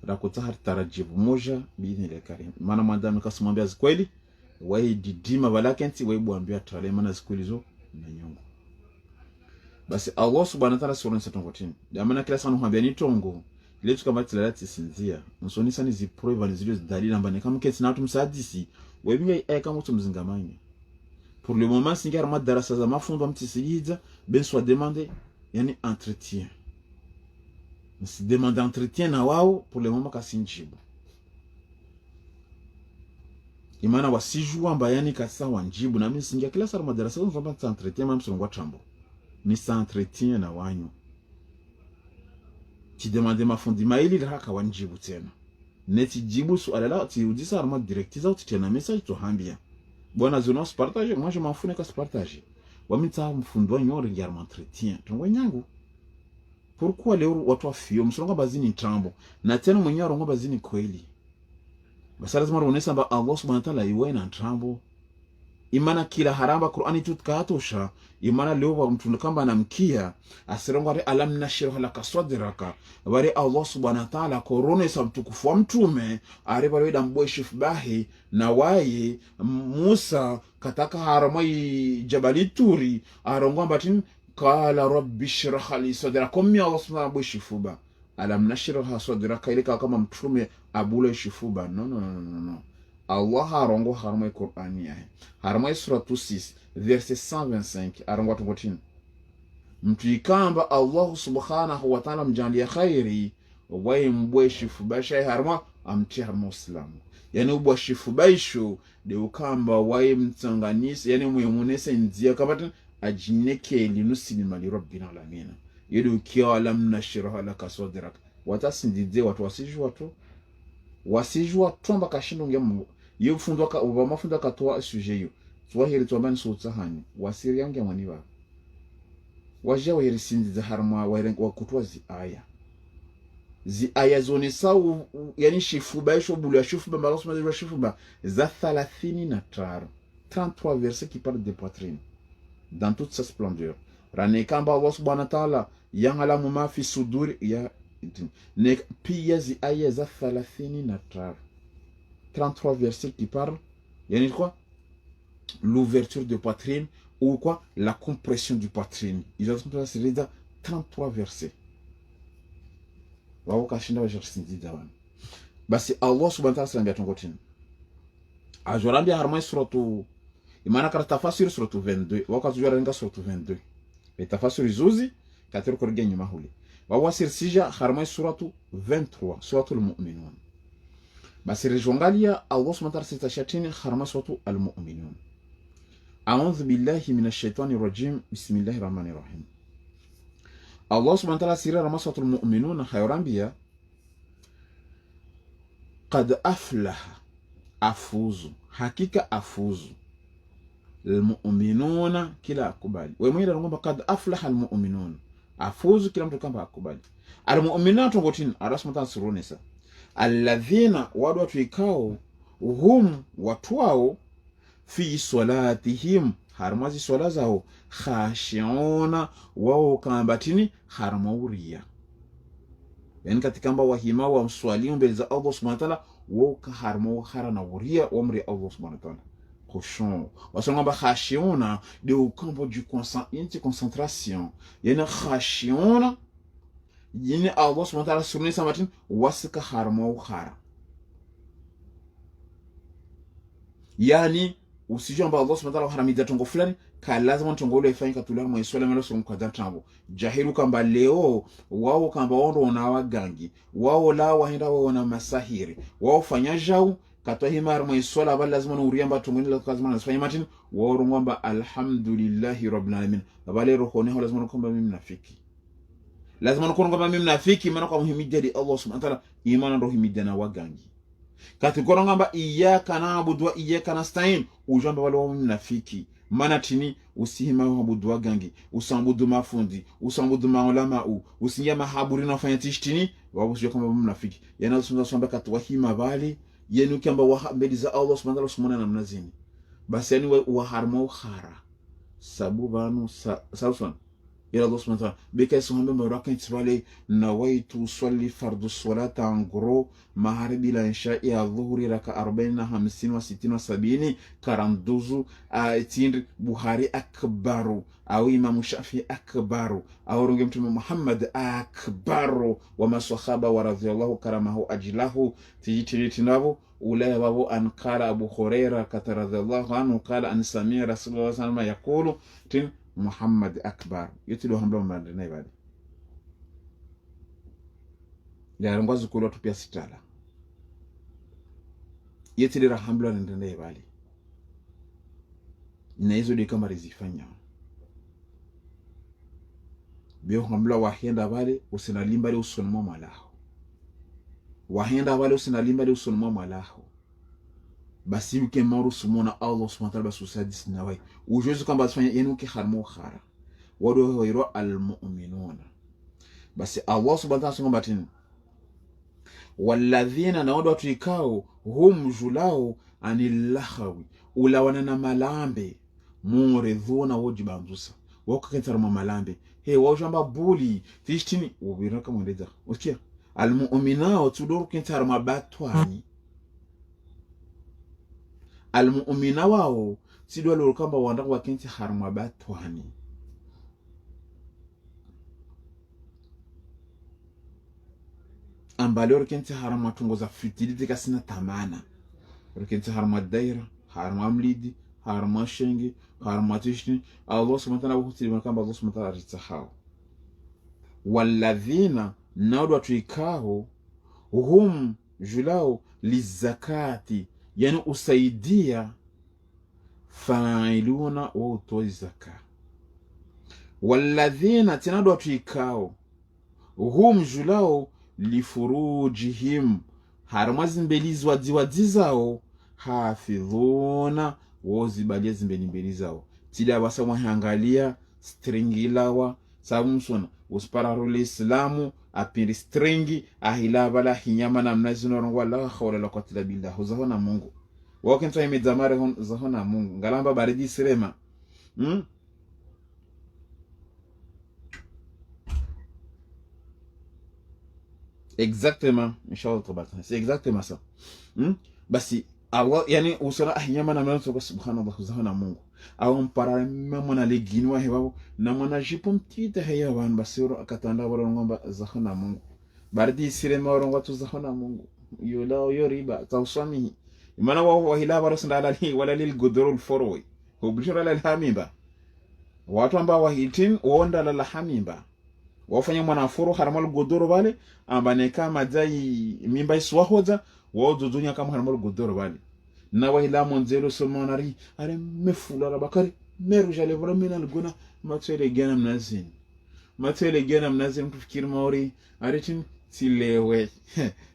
rakutahar tarajibu moja biidhni la karim maana mwanadamu kasimwambia zikweli wai didima balakenti wai buambia trale maana zikweli zo na nyongo basi Allah subhanahu wa ta'ala sura 7 damana kila sana huambia ni tongo ile tukama tilalati sinzia msoni sana ziprove alizilio dalili namba kama kesi na watu msadisi wai binga kama mtu mzingamanya pour le moment singa arma darasa za mafundo mtisiliza ben soit demandé yani entretien si demande entretien na wao pour le moment kasinjibu imana wasijua mbayani kasa wanjibu na mimi singa kila sara madarasa zo mfamba entretien même sur trambo ni sa entretien na wanyu ti demande mafundi maili raka wanjibu tena neti jibu swala la ti udisa arma directrice au tena message to hambia bwana zona se partager moi je m'en fous que se partager wamita mfundwa nyori ngi arma entretien tongwe nyangu pourquoi leo watu wafio msonga bazini trambo na tena mwenyewe rongo bazini kweli basi lazima ruonesa ba Allah subhanahu wa ta'ala iwe na trambo imana kila haramba Qur'ani tutkatosha imana leo wa mtu kamba anamkia asirongo ari alam nashirha laka sadraka bari Allah subhanahu wa ta'ala koronesa mtukufu wa mtume ari bari da mbweshif bahi na waye Musa kataka haramai jabali turi arongo batin qala rabbi shrah li sadraka mi Allah subhanahu wa ta'ala alam nashirha sadraka ilika kama mtume abule shifuba no Allah arongo harmai Qur'ani yahe harmai suratu 6 verset 125 arongo tungotin mtu ikamba Allah subhanahu wa ta'ala mjandia khairi wae mbwe shifuba shay harma amti harma islamu yani ubwa shifuba isho de ukamba wae mtanganisi yani muyemunese nzia kabata ajineke linusini mali rabbina alamina yedu kiwa alam nashirha laka sadrak watasindize watu wasijua tomba kashindo ngemu yo fundwa ka uba mafundwa ka toa sujet yo toa hiri toa ban so tsahani wasiri yange maniba waje wa hiri sindize harma wa kutwa zi aya zone sawu yani shifuba isho bulu shifuba mbarosu ma shifuba za 33 versets qui parlent de poitrine dans toute sa splendeur rane kamba Allah subhanahu wa ta'ala yangala muma fi sudur ya ne pia zi aya za 33 versets qui parlent yani quoi l'ouverture de poitrine ou quoi la compression du poitrine ils ont c'est 33 versets wao kashinda wa jersindi dawan basi Allah subhanahu wa ta'ala tongotin ajorambia harma suratu imana kara tafasiri suratu 22 wakazujua renga suratu 22 et tafasiri zuzi katero korge nyuma huli wawasir sija harma suratu 23 suratu al-mu'minun basi rejongalia Allah subhanahu wa ta'ala sitashatini harma suratu al-mu'minun a'udhu billahi minash shaitani rajim bismillahir rahmanir rahim Allah subhanahu wa ta'ala sira harma suratu al-mu'minun khayrambia qad aflaha afuzu hakika afuzu المؤمنون كلا أقبال ويميل رغم قد أفلح المؤمنون أفوز كلا متكلم أقبال المؤمنون تقولين أرسم تنصرونيسا الذين وادوا تيكاو هم واتواو في صلاتهم harmazi swala zao khashiona wao kambatini harmauria yani katika mba wahima wa mswali mbele za Allah subhanahu wa ta'ala wao kaharmau harana uria wa amri Allah subhanahu wa ta'ala cochon wasonga ba khashiona de au campo du concentration yana khashiona yini Allah subhanahu wa ta'ala sunni samatin wasika harmau khara yani usijamba Allah subhanahu wa ta'ala haramida tongo fulani ka lazima tongo ule ifanyika tulana mwa swala melo songo kwa tambo jahilu kamba leo wao kamba wao na wagangi wao la waenda wao na masahiri wao fanya jau katwa himar mwa swala bal lazima uriamba tongoni la lazima nasfanya matin wao ngomba alhamdulillahi rabbil alamin bale roho ne lazima kwamba mimi nafiki lazima nukono ngamba mimi mnafiki maana kwa muhimidi Allah subhanahu wa ta'ala imana ndo himidana wagangi kati kono ngamba iyyaka na'budu wa iyyaka nasta'in ujamba wale wa mnafiki maana tini usihima mabudu wagangi usambudu mafundi usambudu maulama usinya mahaburi na fanya tishtini wabusho kama mnafiki yana sunza kati wahima bali yenu kamba wa mbele za Allah subhanahu wa ta'ala na mnazini basi yani wa harma ukhara sabu banu sausan ila Allah subhanahu wa ta'ala beka suhambe mbaraka itwale nawaitu usalli fardu salata en gros maharibi la insha'i adh-dhuhri raka 40 50 wa 60 wa 70 42 aitindri Buhari akbaru au Imam Shafi akbaru au runge mtume Muhammad akbaru wa masahaba wa radhiyallahu karamahu ajlahu tijitiritinabo ulaya babo an qala Abu Hurairah radhiyallahu anhu qala an sami'a Rasulullah sallallahu alayhi wasallam yaqulu tin Muhammad akbar yitilo hambla mbanda na ibadi ya ngwazi kulo tupia sitala yitilo hambla na ibadi na hizo de kama rizifanya bio hambla wahenda bale usinalimba le usunmo malaho wahenda bale usinalimba le usunmo malaho basi uke maru sumona Allah subhanahu wa ta'ala basu sadis nawai ujuzu kamba basfanya yenu ke kharmo khara wado hoyro almu'minuna basi Allah subhanahu wa ta'ala batin walladhina nawado tuikao hum julao anillahawi ulawana na malambe muridhuna wajibamzusa wakakentara malambe he wajamba buli tishtini ubiraka mwendeza usikia almu'minao tuduru kentara mabatwani almu'mina wao sidwa lorukamba wanda wakinti harma batwani ambalor kinti harma tungoza futility kasina tamana kinti harma daira harma amlidi harma shengi harma tishni Allah subhanahu wa ta'ala hutili kamba Allah subhanahu wa ta'ala ritahao walladhina nawdu tuikao hum julao lizakati yani usaidia fa'iluna wa utoi zaka walladhina tinadu tuikao hum julao lifurujihim harmazi mbelizwa diwadizao hafidhuna wozibalia zimbelizao tila basa mwahangalia stringilawa sabumsona uspararule islamu apiri stringi ahila bala hinyama na mnazino wala khawla la quwwata illa billah zahona Mungu wakenta imedzamare hon zahona Mungu ngalamba baridi sirema exactement inshallah tabaraka c'est exactement ça basi Allah yani usara hinyama na mnazino subhanallah zahona Mungu au mpara mwana leginwa hewa na mwana jipo mtita heya wan basiro akatanda wala ngomba zahona Mungu baridi sirema wala tu zahona Mungu yola yoriba tawsami mana wa hila barasanda wala lil gudrul forwi hubishara la hamimba watu ambao wahitin wonda la hamimba wafanya mwana foro haramal gudoro bale ambane kama dai mimba iswahoza wodudunya kama haramal gudoro bale na wahila monzelo somonari are mefula la bakari meru jale vola mina lguna matwele gena mnazin kufikiri maori aritin tilewe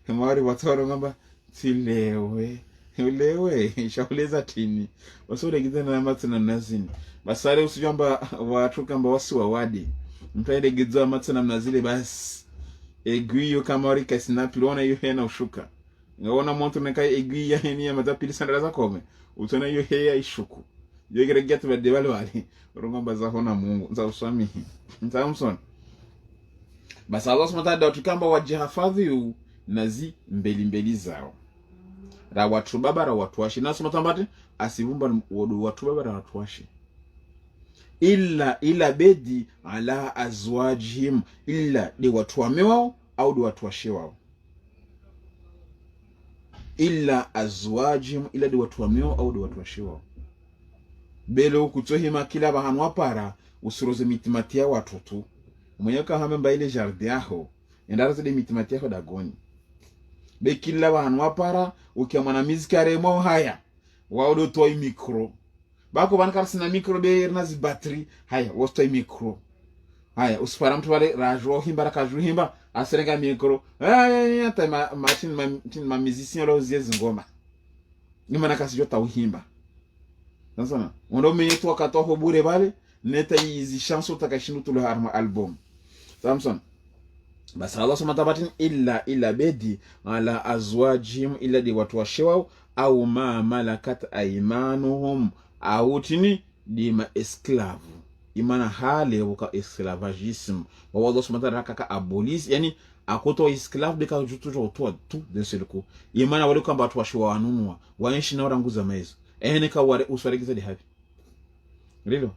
maori watoro ngamba tilewe shauleza tini wasore gizana na matana mnazin basare usijamba watu kamba wasi wawadi mtaide gizwa matana mnazile basi eguyo kama ori kasina pilona yo hena ushuka ngaona monto nekai eguya heni ya matapili sandala za kome utona yo heya ishuku yo geregetu badebale wali rongomba za hona Mungu za uswami ntamson basi Allah subhanahu wa ta'ala tukamba wajihafadhi nazi mbeli zao ra watu baba ra watu washi naso matambate asivumba watu baba ra watu washi illa bedi ala azwajihim illa de watu wamewao au de watu washi wao illa azwajihim illa de watu wamewao au de watu washi wao belo kutohima kila bahanwa para usuroze mitimatia watoto mwenyeka hamemba ile jardin yao endara zile mitimatia yao dagoni be kila bahanwa para ukiamana mizikare mo haya wao toy micro bako bankar sina micro be irna zi battery haya wostay micro haya usipara mtu wale rajwa himba rakaju himba aserenga mikro hata ma musicien lo ziezi ngoma ni mana kasijua tauhimba sasa ndo mwenye tu akatoa bure bale neta hizi chanson takashindu tu harma album Samson basi Allah subhanahu wa ta'ala illa bedi ala azwajihim illa di watu washewa au ma malakat aymanuhum au tini di ma esclave imana hale wuka esclavagisme wa Allah subhanahu wa ta'ala kaka abolis yani akoto esclave de ka jutu joto tout d'un seul coup imana wale kwamba watu washewa wanunua waishi na waranguza maizo ka wale uswarikiza di hapi lilo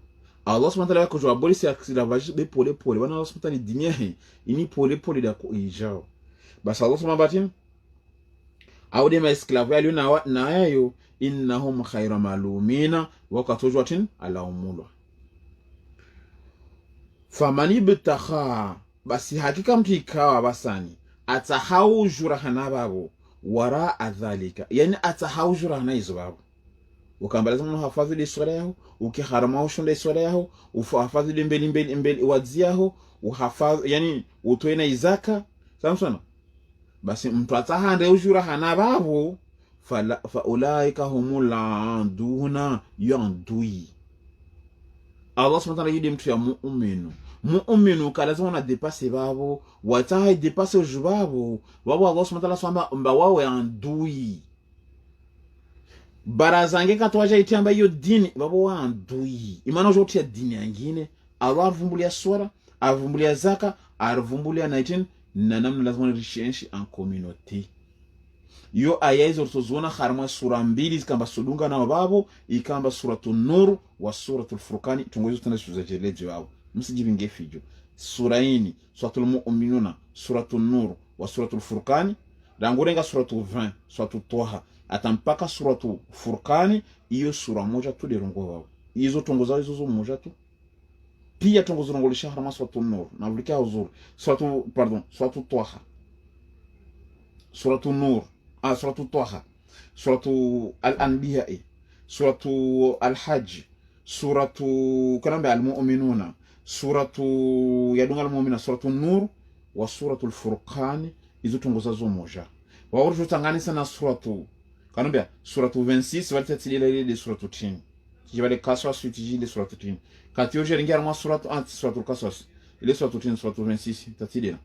Allah subhanahu wa ta'ala ko aboli se esclavage be pole wana Allah subhanahu wa ta'ala dinia ini pole da ko ijao bas Allah subhanahu wa ta'ala awde ma esclave ali na ayo innahum khayra malumina wa katujwatin ala umulwa famani bitakha basi hakika mtu ikawa basani atahau jurahana babo wara adhalika yani atahau jurahana hizo babo ukambala zama hafadhili swala yao ukiharama ushonda swala yao uhafadhili mbele wazi yao uhafadhi yani utoe na izaka samsona basi mtu atahande ujura hana babo fa ulaika humul anduna yandui Allah subhanahu wa ta'ala yidi mtu ya mu'minu kala zama na dépasser babo wataha dépasser ujubabo babo Allah subhanahu wa ta'ala mba wao yandui barazange katwaja itiamba hiyo dini babo wandui imana jotia dini nyingine Allah avumbulia swala avumbulia zaka avumbulia 19 na namna lazima rishenshi en communauté yo aya hizo tuzona harma sura mbili kamba sudunga na babo ikamba suratul nur wa suratul furqani tungozo tunashuzajeleje wao msijibinge fijo sura hii suratul mu'minuna suratul nur wa suratul furqani dangurenga suratul 20 suratul toha atampaka suratu furqani iyo sura moja tu lirongo wao hizo tongoza hizo moja tu pia tongozo rongolisha harama suratu nur na vulika uzuri suratu toha suratu nur suratu toha suratu al-anbiya suratu al-hajj suratu kanamba al-mu'minuna suratu yadunga al-mu'mina suratu nur wa suratu al-furqani hizo tongoza zo moja wao rutanganisa na suratu kanambia suratu 26 walitatiliela ile suratu 10 kibale kaswa suitiji ile suratu 10 kati yoje ringia mwa suratu suratu kaswas ile suratu 10 suratu 26 tatiliela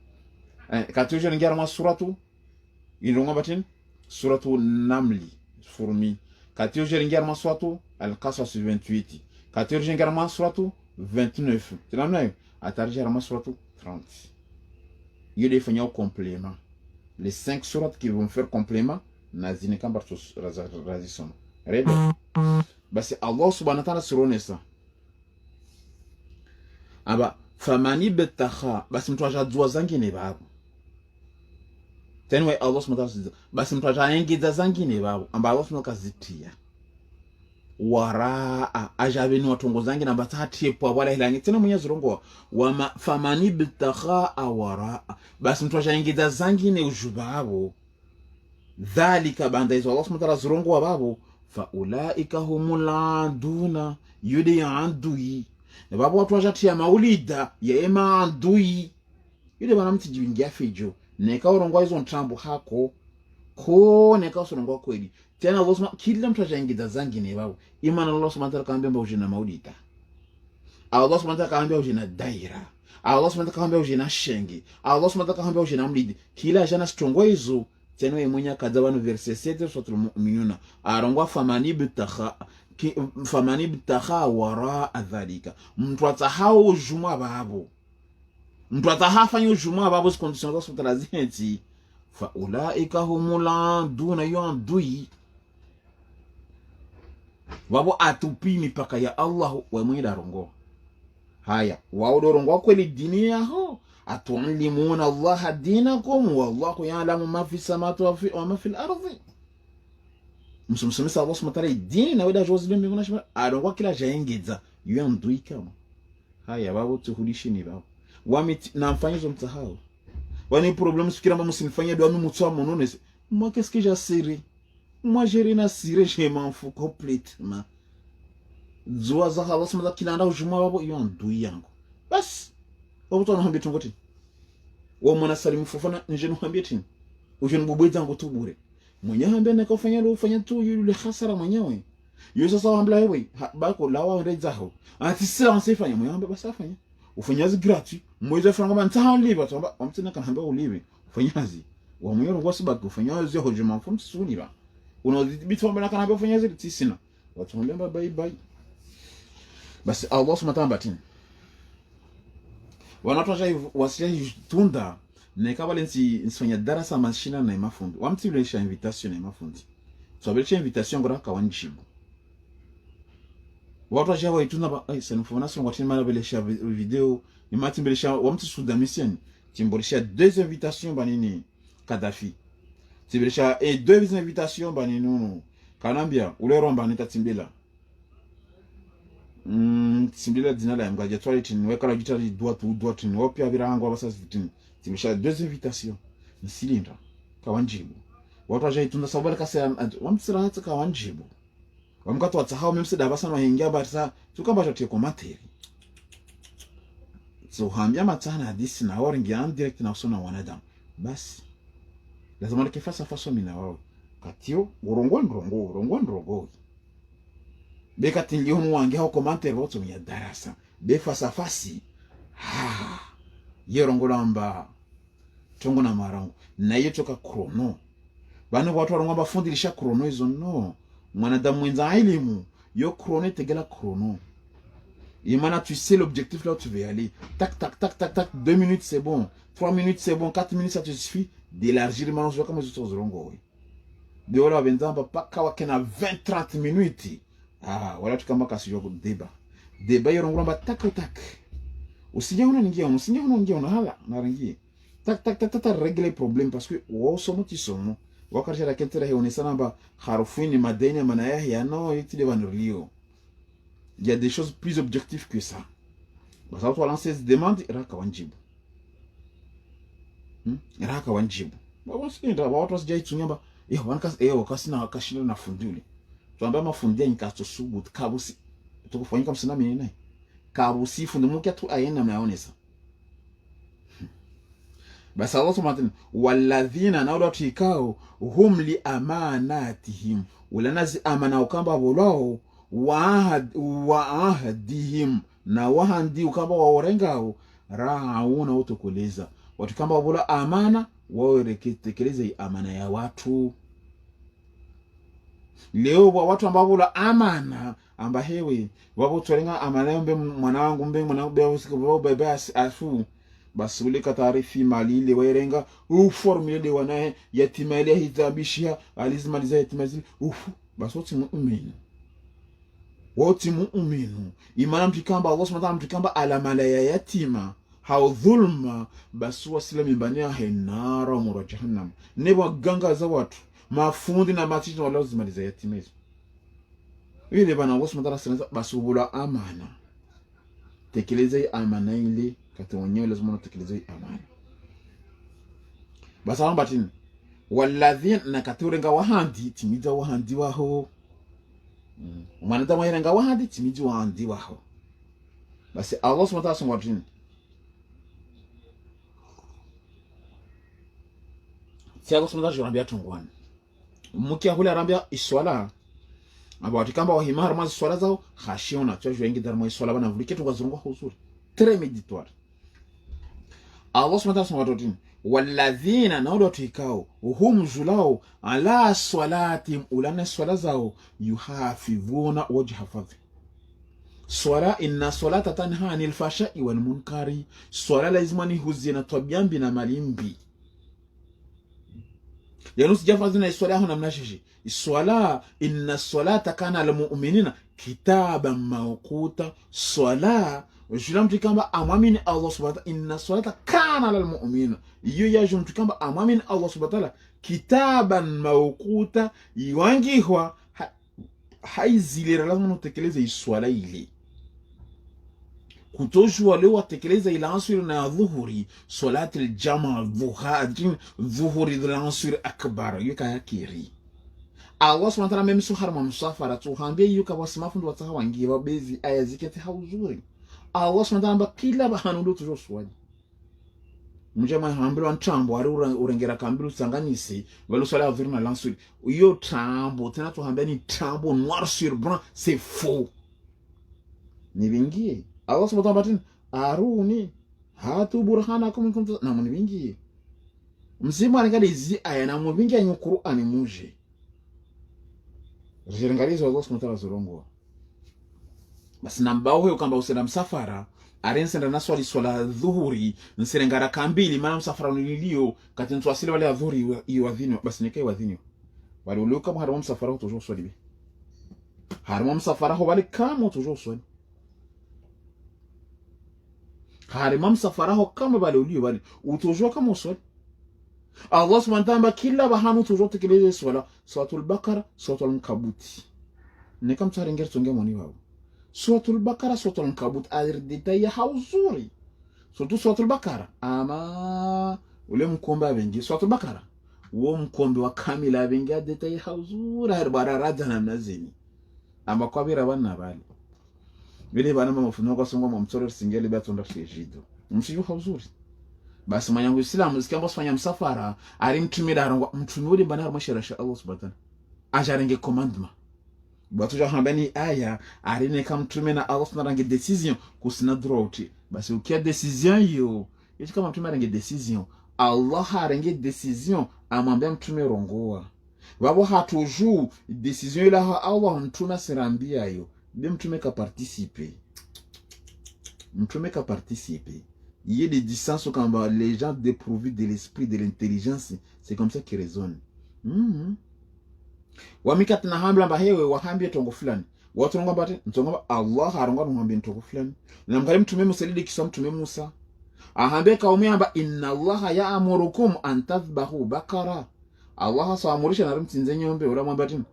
kati yoje ringia mwa suratu ilonga batin suratu namli furmi kati yoje ringia mwa suratu al-qasas 28 kati yoje ringia mwa suratu 29 tunamnayo atarja mwa suratu 30 yule fanya au complément les 5 sourates qui vont faire complément nazine kamba tus razison rebe basi Allah subhanahu wa ta'ala sironesa aba famani betakha basi mtu ajadua zangine babo tenwe Allah subhanahu wa ta'ala basi mtu ajaingiza zangine babo amba Allah subhanahu kazitia waraa ajabeni watongo zangi na batati po wala hilangi tena Mwenyezi Mungu wa famani betakha waraa basi mtu ajaingiza zangine ujubabo dhalika banda hizo Allah subhanahu wa ta'ala zirongo wababo fa ulaika humul aduna yudi andui na babo watu wajatia maulida ya ema andui yule bana mti jibingia fijo neka urongo hizo ntambu hako ko neka urongo kweli tena Allah subhanahu kila mtu ajaingiza zangine babo imana Allah subhanahu wa ta'ala kaambia ujina maulida Allah subhanahu wa ta'ala kaambia ujina daira Allah subhanahu wa ta'ala kaambia ujina shengi Allah subhanahu wa ta'ala kaambia ujina mlidi kila jana strongo hizo tena mwenye kadhabanu verset 7 suratul mu'minuna arongwa famani bitakha wara adhalika mtu atahao juma babo mtu atahafanya juma babo conditions za sura zinti fa ulaika humul aduna yandui babo atupini paka ya Allah wa mwenye darongo haya wao dorongo kweli dini yao atuallimuna Allah dinakum wallahu ya'lamu ma fi samawati wa ma fi al-ardi msumsumisa Allah subhanahu wa ta'ala dini na wada jozi mbingu na shima adongo kila jaengeza yandui kama haya babo tuhudishini babo wamit na mfanyizo mtahao wani problem sikira mama msimfanyia dua mutwa monone moi qu'est-ce que j'ai serré moi j'ai rien à cirer je m'en fous complètement zoa za Allah subhanahu wa ta'ala kilanda ujuma babo yandui yangu bas wabuto na hambia tungoti wa mwana salimu fofana njenu hambia tini ujenu bubweza ngo tubure mwenye hambia na kufanya lo ufanya tu yule khasara mwenyewe yo sasa hambla wewe bako lawa rezaho ati sila nsifanya mwenye hambia basi afanya ufanyazi gratuit mweza franga manta libre tamba amtina kan hambia ulibe ufanyazi wa mwenye ngo sibaki ufanyazi hoje mamfu msuni ba unadhibiti kwamba kana hambia ufanyazi tisina watu wanaomba bye bye basi Allah subhanahu wa ta'ala wanatoa wasilia tunda na kabla nsifanya darasa mashina na mafundi wamtilisha invitation na mafundi sababu invitation ngora kawanjibu watu wajawa itunda ba sana formation ngati mara belesha video ni mati belesha wamti suda mission timbolisha deux invitations banini Kadhafi timbolisha deux invitations banini kanambia ule romba nitatimbila simbila dinala ya mgaja toilet ni weka la gitari droite ni opia birango abasasi vitini timesha deux invitations ni silinda kawanjibu watu waje itunda sabala kasa wamtsira hata kawanjibu wamkato watsahao memsida basana wahingia batsa tukamba totie komateri so hambia matana hadisi na oringi an direct na usona wanadamu basi lazima nikifasa faso mina wao katio urongo beka tingi hono wange hao commentaire woto ya darasa be fasa fasi yerongolamba tongo na marango na yetoka krono bana watu warongwa fundilisha krono izo no mwanadamu mwenza elimu yo krono tegela krono imana tu sais l'objectif là où tu veux aller tac 2 minutes c'est bon 3 minutes c'est bon 4 minutes ça te suffit d'élargir le manzo comme les autres rongo de wala benzamba paka wakena 20-30 minutes wala tukamba kasi yoko deba yorongolamba tak usijaona ningia hala narangi tak régler problème parce que wo somo ti somo wakati la kentera he onesana ba harufini madeni manaya ya no yiti de vanrio il y a des choses plus objectives que ça basa to lancer des demandes raka wanjibu baba sinda watu wasijai tunyamba wanka wakasina wakashina na funduli tuambia mafundia nikato subu kabusi tukufanyika kama sina mimi naye kabusi fundu mukia tu ayena mnaonesa basi Allah subhanahu walladhina na watu ikao hum li amanatihim ulanazi amana ukamba bolao wa ahadihim na wahandi ukamba waorengao rauna utokoleza watu kamba wabola amana wao reketekeleza amana ya watu leo watu ambao bola amana amba hewe wabo tolenga amana mbe mwanangu be usiku bebe afu basi ule katarifi mali ile werenga formule de wanae yatima ile hitabishia alizimaliza yatima zile basi wote muuminu imana mtikamba Allah subhanahu wa ta'ala mtikamba alamala ya yatima hao dhulma basi wasila mimbania henara mura jahannam nebo ganga za watu mafundi na matiti wala zimaliza yatima hizo ile bana Allah subhanahu wa ta'ala basi ubula amana tekeleza amana ile kati wenyewe lazima unatekeleza amana basi amba tini walladhina nakaturenga wahandi timiza wahandi waho mwanadamu mwayenga wahandi timiza wahandi waho basi Allah subhanahu wa ta'ala tini si Allah subhanahu wa ta'ala anambia tungwana mukia hule anambia iswala abawati kamba wahimar mazi swala zao khashiona chojo wengi darmo iswala bana vuliketu gazurungwa huzuri très méditoire Allah subhanahu wa ta'ala walladhina na watu ikao hum zulao ala salati ulana swala zao yuhafidhuna wajhafadhi swala inna salata tanha anil fashai wal munkari swala lazima ni huzina tabiambi na malimbi yani usijafadhina swala huna mnashishi swala inna salata kana al mu'minina kitaban mawquta swala Julam tukamba amamini Allah subhanahu wa ta'ala inna salata kana lil mu'minin iyo ya jum tukamba amamini Allah subhanahu wa ta'ala kitaban mawquta iwangihwa haizilera lazima nutekeleze iswala ile kutojua leo watekeleza ila answiri na dhuhuri salati aljamaa dhuhuri dhanswiri akbar yuka yakiri Allah subhanahu wa ta'ala memsu harma musafara tuhambie yuka wasmafundu watawangiwa bezi aya zikete hauzuri Allah subhanahu wa ta'ala kila bahanundo toujours swali mjama hambilo ntambo ari urengera kambilo sanganisi walo swala adhuri na lansuri iyo tambo tena tuhambia ni tambo noir sur blanc c'est faux ni bingie Allah subhanahu wa ta'ala aruni hatu burhanakum kuntum na mun bingie msimu anengale izi aya na mu bingie nyu Qur'an muje zirangalizo Allah subhanahu wa ta'ala zorongo basi nambao huyo kamba usenda msafara arensenda na swala dhuhuri nsirengara kambili maana msafara nilio kati ntwasile wale adhuri iyo adhini basi nikai wadhini wale ulioka harimo msafara toujours swali harimo msafara ho wale kama toujours swali harimo msafara ho kama wale ulio wale utojua kama swali Allah subhanahu wa ta'ala kila bahanu toujours tekeleze swala suratul Baqara suratul Ankabuti nikam tsarengera tonge moni wao suratul Baqara suratul Ankabut adir detail hauzuri suratul Baqara ama ule mkombe abengi suratul Baqara wo mkombe wa kamila abengi detail hauzuri harbara radana mnazini ama kwa bira bana bali bile bana mafuno kwa songo mumtsoro singeli batonda shejido mshiyo hauzuri basi manyangu Islam sikiambo fanya msafara ari mtumira arangwa mtumuri bana armashirasha Allah subhanahu wa ta'ala ajarenge commandement batu jahambani aya arine kam tumena Allah subhanahu decision kusina drought basi ukia decision yo yetu kama mtume arenge decision Allah arenge decision amwambia mtume rongoa babo hatuju decision ila Allah mtume sirambia yo de mtume ka participer il y a des distances quand les gens dépourvus de l'esprit de l'intelligence c'est comme ça qu'ils raisonnent wamikati na hambla mba hewe wahambie tongo fulani watu ngonga bate ntonga Allah haronga ngombe tongo fulani na mkali mtume musalidi kiswa mtume Musa ahambie kaumi amba inna Allah ya'murukum an tadhbahu bakara Allah saamurisha na mtinze nyombe ula mwamba tini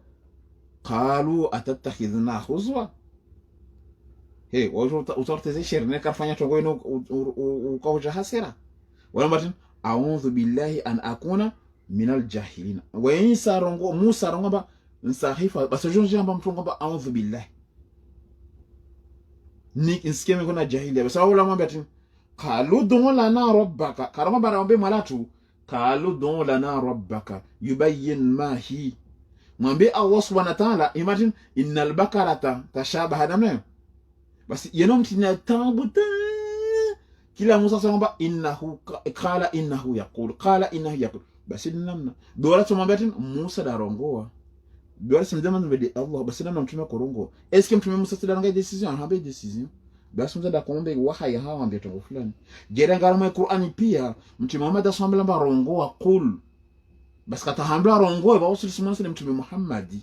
qalu atattakhidhuna khuzwa he wajo utarteze shirne kafanya tongo ino ukauja hasira wala mbatin a'udhu billahi an akuna minal jahilina wa insa rongo Musa rongo ba nsahifa basi jonje amba mtu ngomba a'udhu billahi ni inskeme kuna jahili basi wala mwambia ati qalu dun lana rabbaka karama bara mwambie malatu qalu dun lana rabbaka yubayyin ma hi mwambie Allah subhanahu wa ta'ala imagine innal bakarata tashabaha namna basi yenom tina tabuta kila Musa sangomba innahu qala innahu yaqul basi namna dola tumwambia ati Musa darongoa dola simdema mbele Allah basi namna mtume korongo eske mtume Musa tidanga decision habe decision basi mzada kombe wahai hawa ambia tongo fulani jera ngarama Qur'ani pia mtume Muhammad asambela barongoa qul basi katahambla rongoa ba usul sumanse mtume Muhammad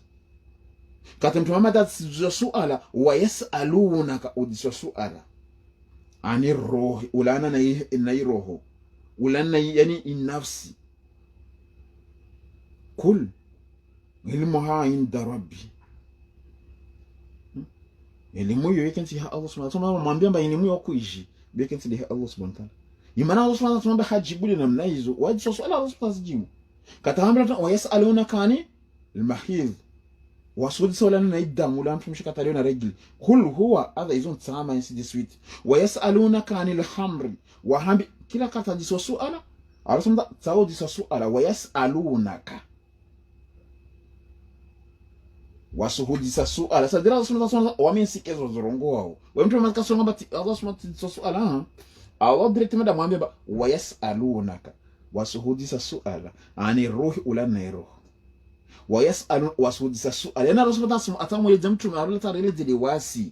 kata mtume Muhammad atsuala wa yasalunaka udiswa suala ani roho ulana na roho ulana yani inafsi kul ilmuha inda rabbi elimu hiyo yekensi ha Allah subhanahu wa ta'ala mwambia mba elimu yako kuishi yekensi de Allah subhanahu wa ta'ala imana Allah subhanahu wa ta'ala hajibu na namna hizo waje swala Allah subhanahu wa ta'ala katahambra wa yasalunaka ani almahid wasudi sawla na idamu la mtu mshika taliona rajuli kul huwa adha izon tsama insi de suite wa yasalunaka anil hamri wa hambi kila kata jiso suala arasumda tawo jiso suala wa yasalunaka wasuhudisa suala sadira rasulullah wamensikizo zorongo wao wewe mtu maka songa bati Allah subhanahu suala Allah directement damwambia ba wa yasalunaka wasuhudisa suala ani ruhi ulana roho wa yasalu wasuhudisa suala na rasulullah atamu ya mtu marula tarile dili wasi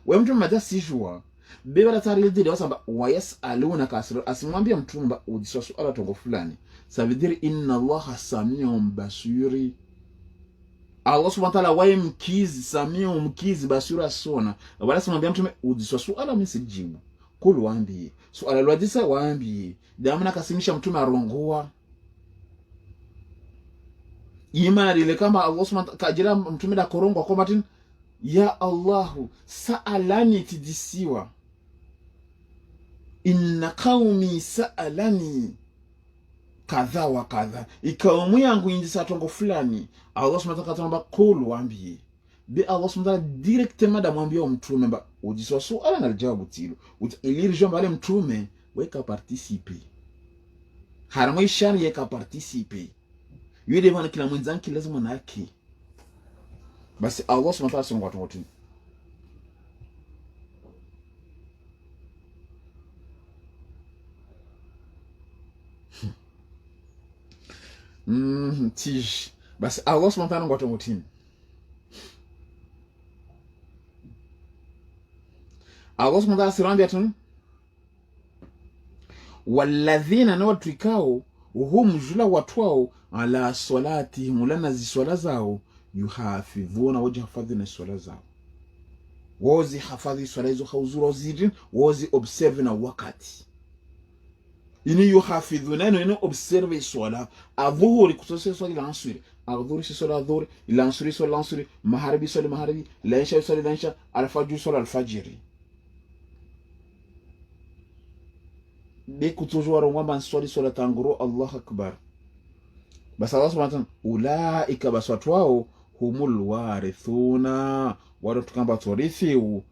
wewe mtu mada sijua beba la tarile dili wasi wa yasalunaka asimwambia mtu mba udisa suala tongo fulani ça veut dire inna Allah samiun basiri Allah subhanahu wa ta'ala wae mkizi samiu mkizi basura sona wala simwambia mtume udiswa suala msijibu kulu waambie suala lwadisa waambie damana kasimisha mtume arongoa imani ile kama Allah subhanahu kajira mtume da korongo kwa matin ya Allah sa'alani tidisiwa inna qaumi sa'alani kadha wa kadha ikaumu yangu indisa tongo fulani Allah subhanahu wa ta'ala kulu waambie bi Allah subhanahu wa ta'ala directement damwambia mtume ba udiswa suala na jawabu tilo ilirjo mbale mtume weka participer harma ishari yeka participe yule bana kila mwenzanki lazima na yake. Basi Allah subhanahu wa ta'ala watu wote tish. Basi Allah subhanahu wa ta'ala watu wote Allah subhanahu wa ta'ala sirambi atun walladhina na watu ikao hum jula watu wao ala salatihim lana ziswala zao yuhafidhuna wajihafadhina swala zao wozi hafadhi swala hizo hauzura zidin wozi observe na wakati ini yuhafidhuna ino observe swala adhuhuri kutose swala ilansuri adhuhuri si swala adhuhuri ilansuri swala ilansuri maharibi swala maharibi laisha swala laisha alfajiri swala alfajiri beku toujours ngomba swali swala tanguro Allah akbar. Basi Allah subhanahu wa ta'ala ulaika baswatu wao humul warithuna watu tukamba torithi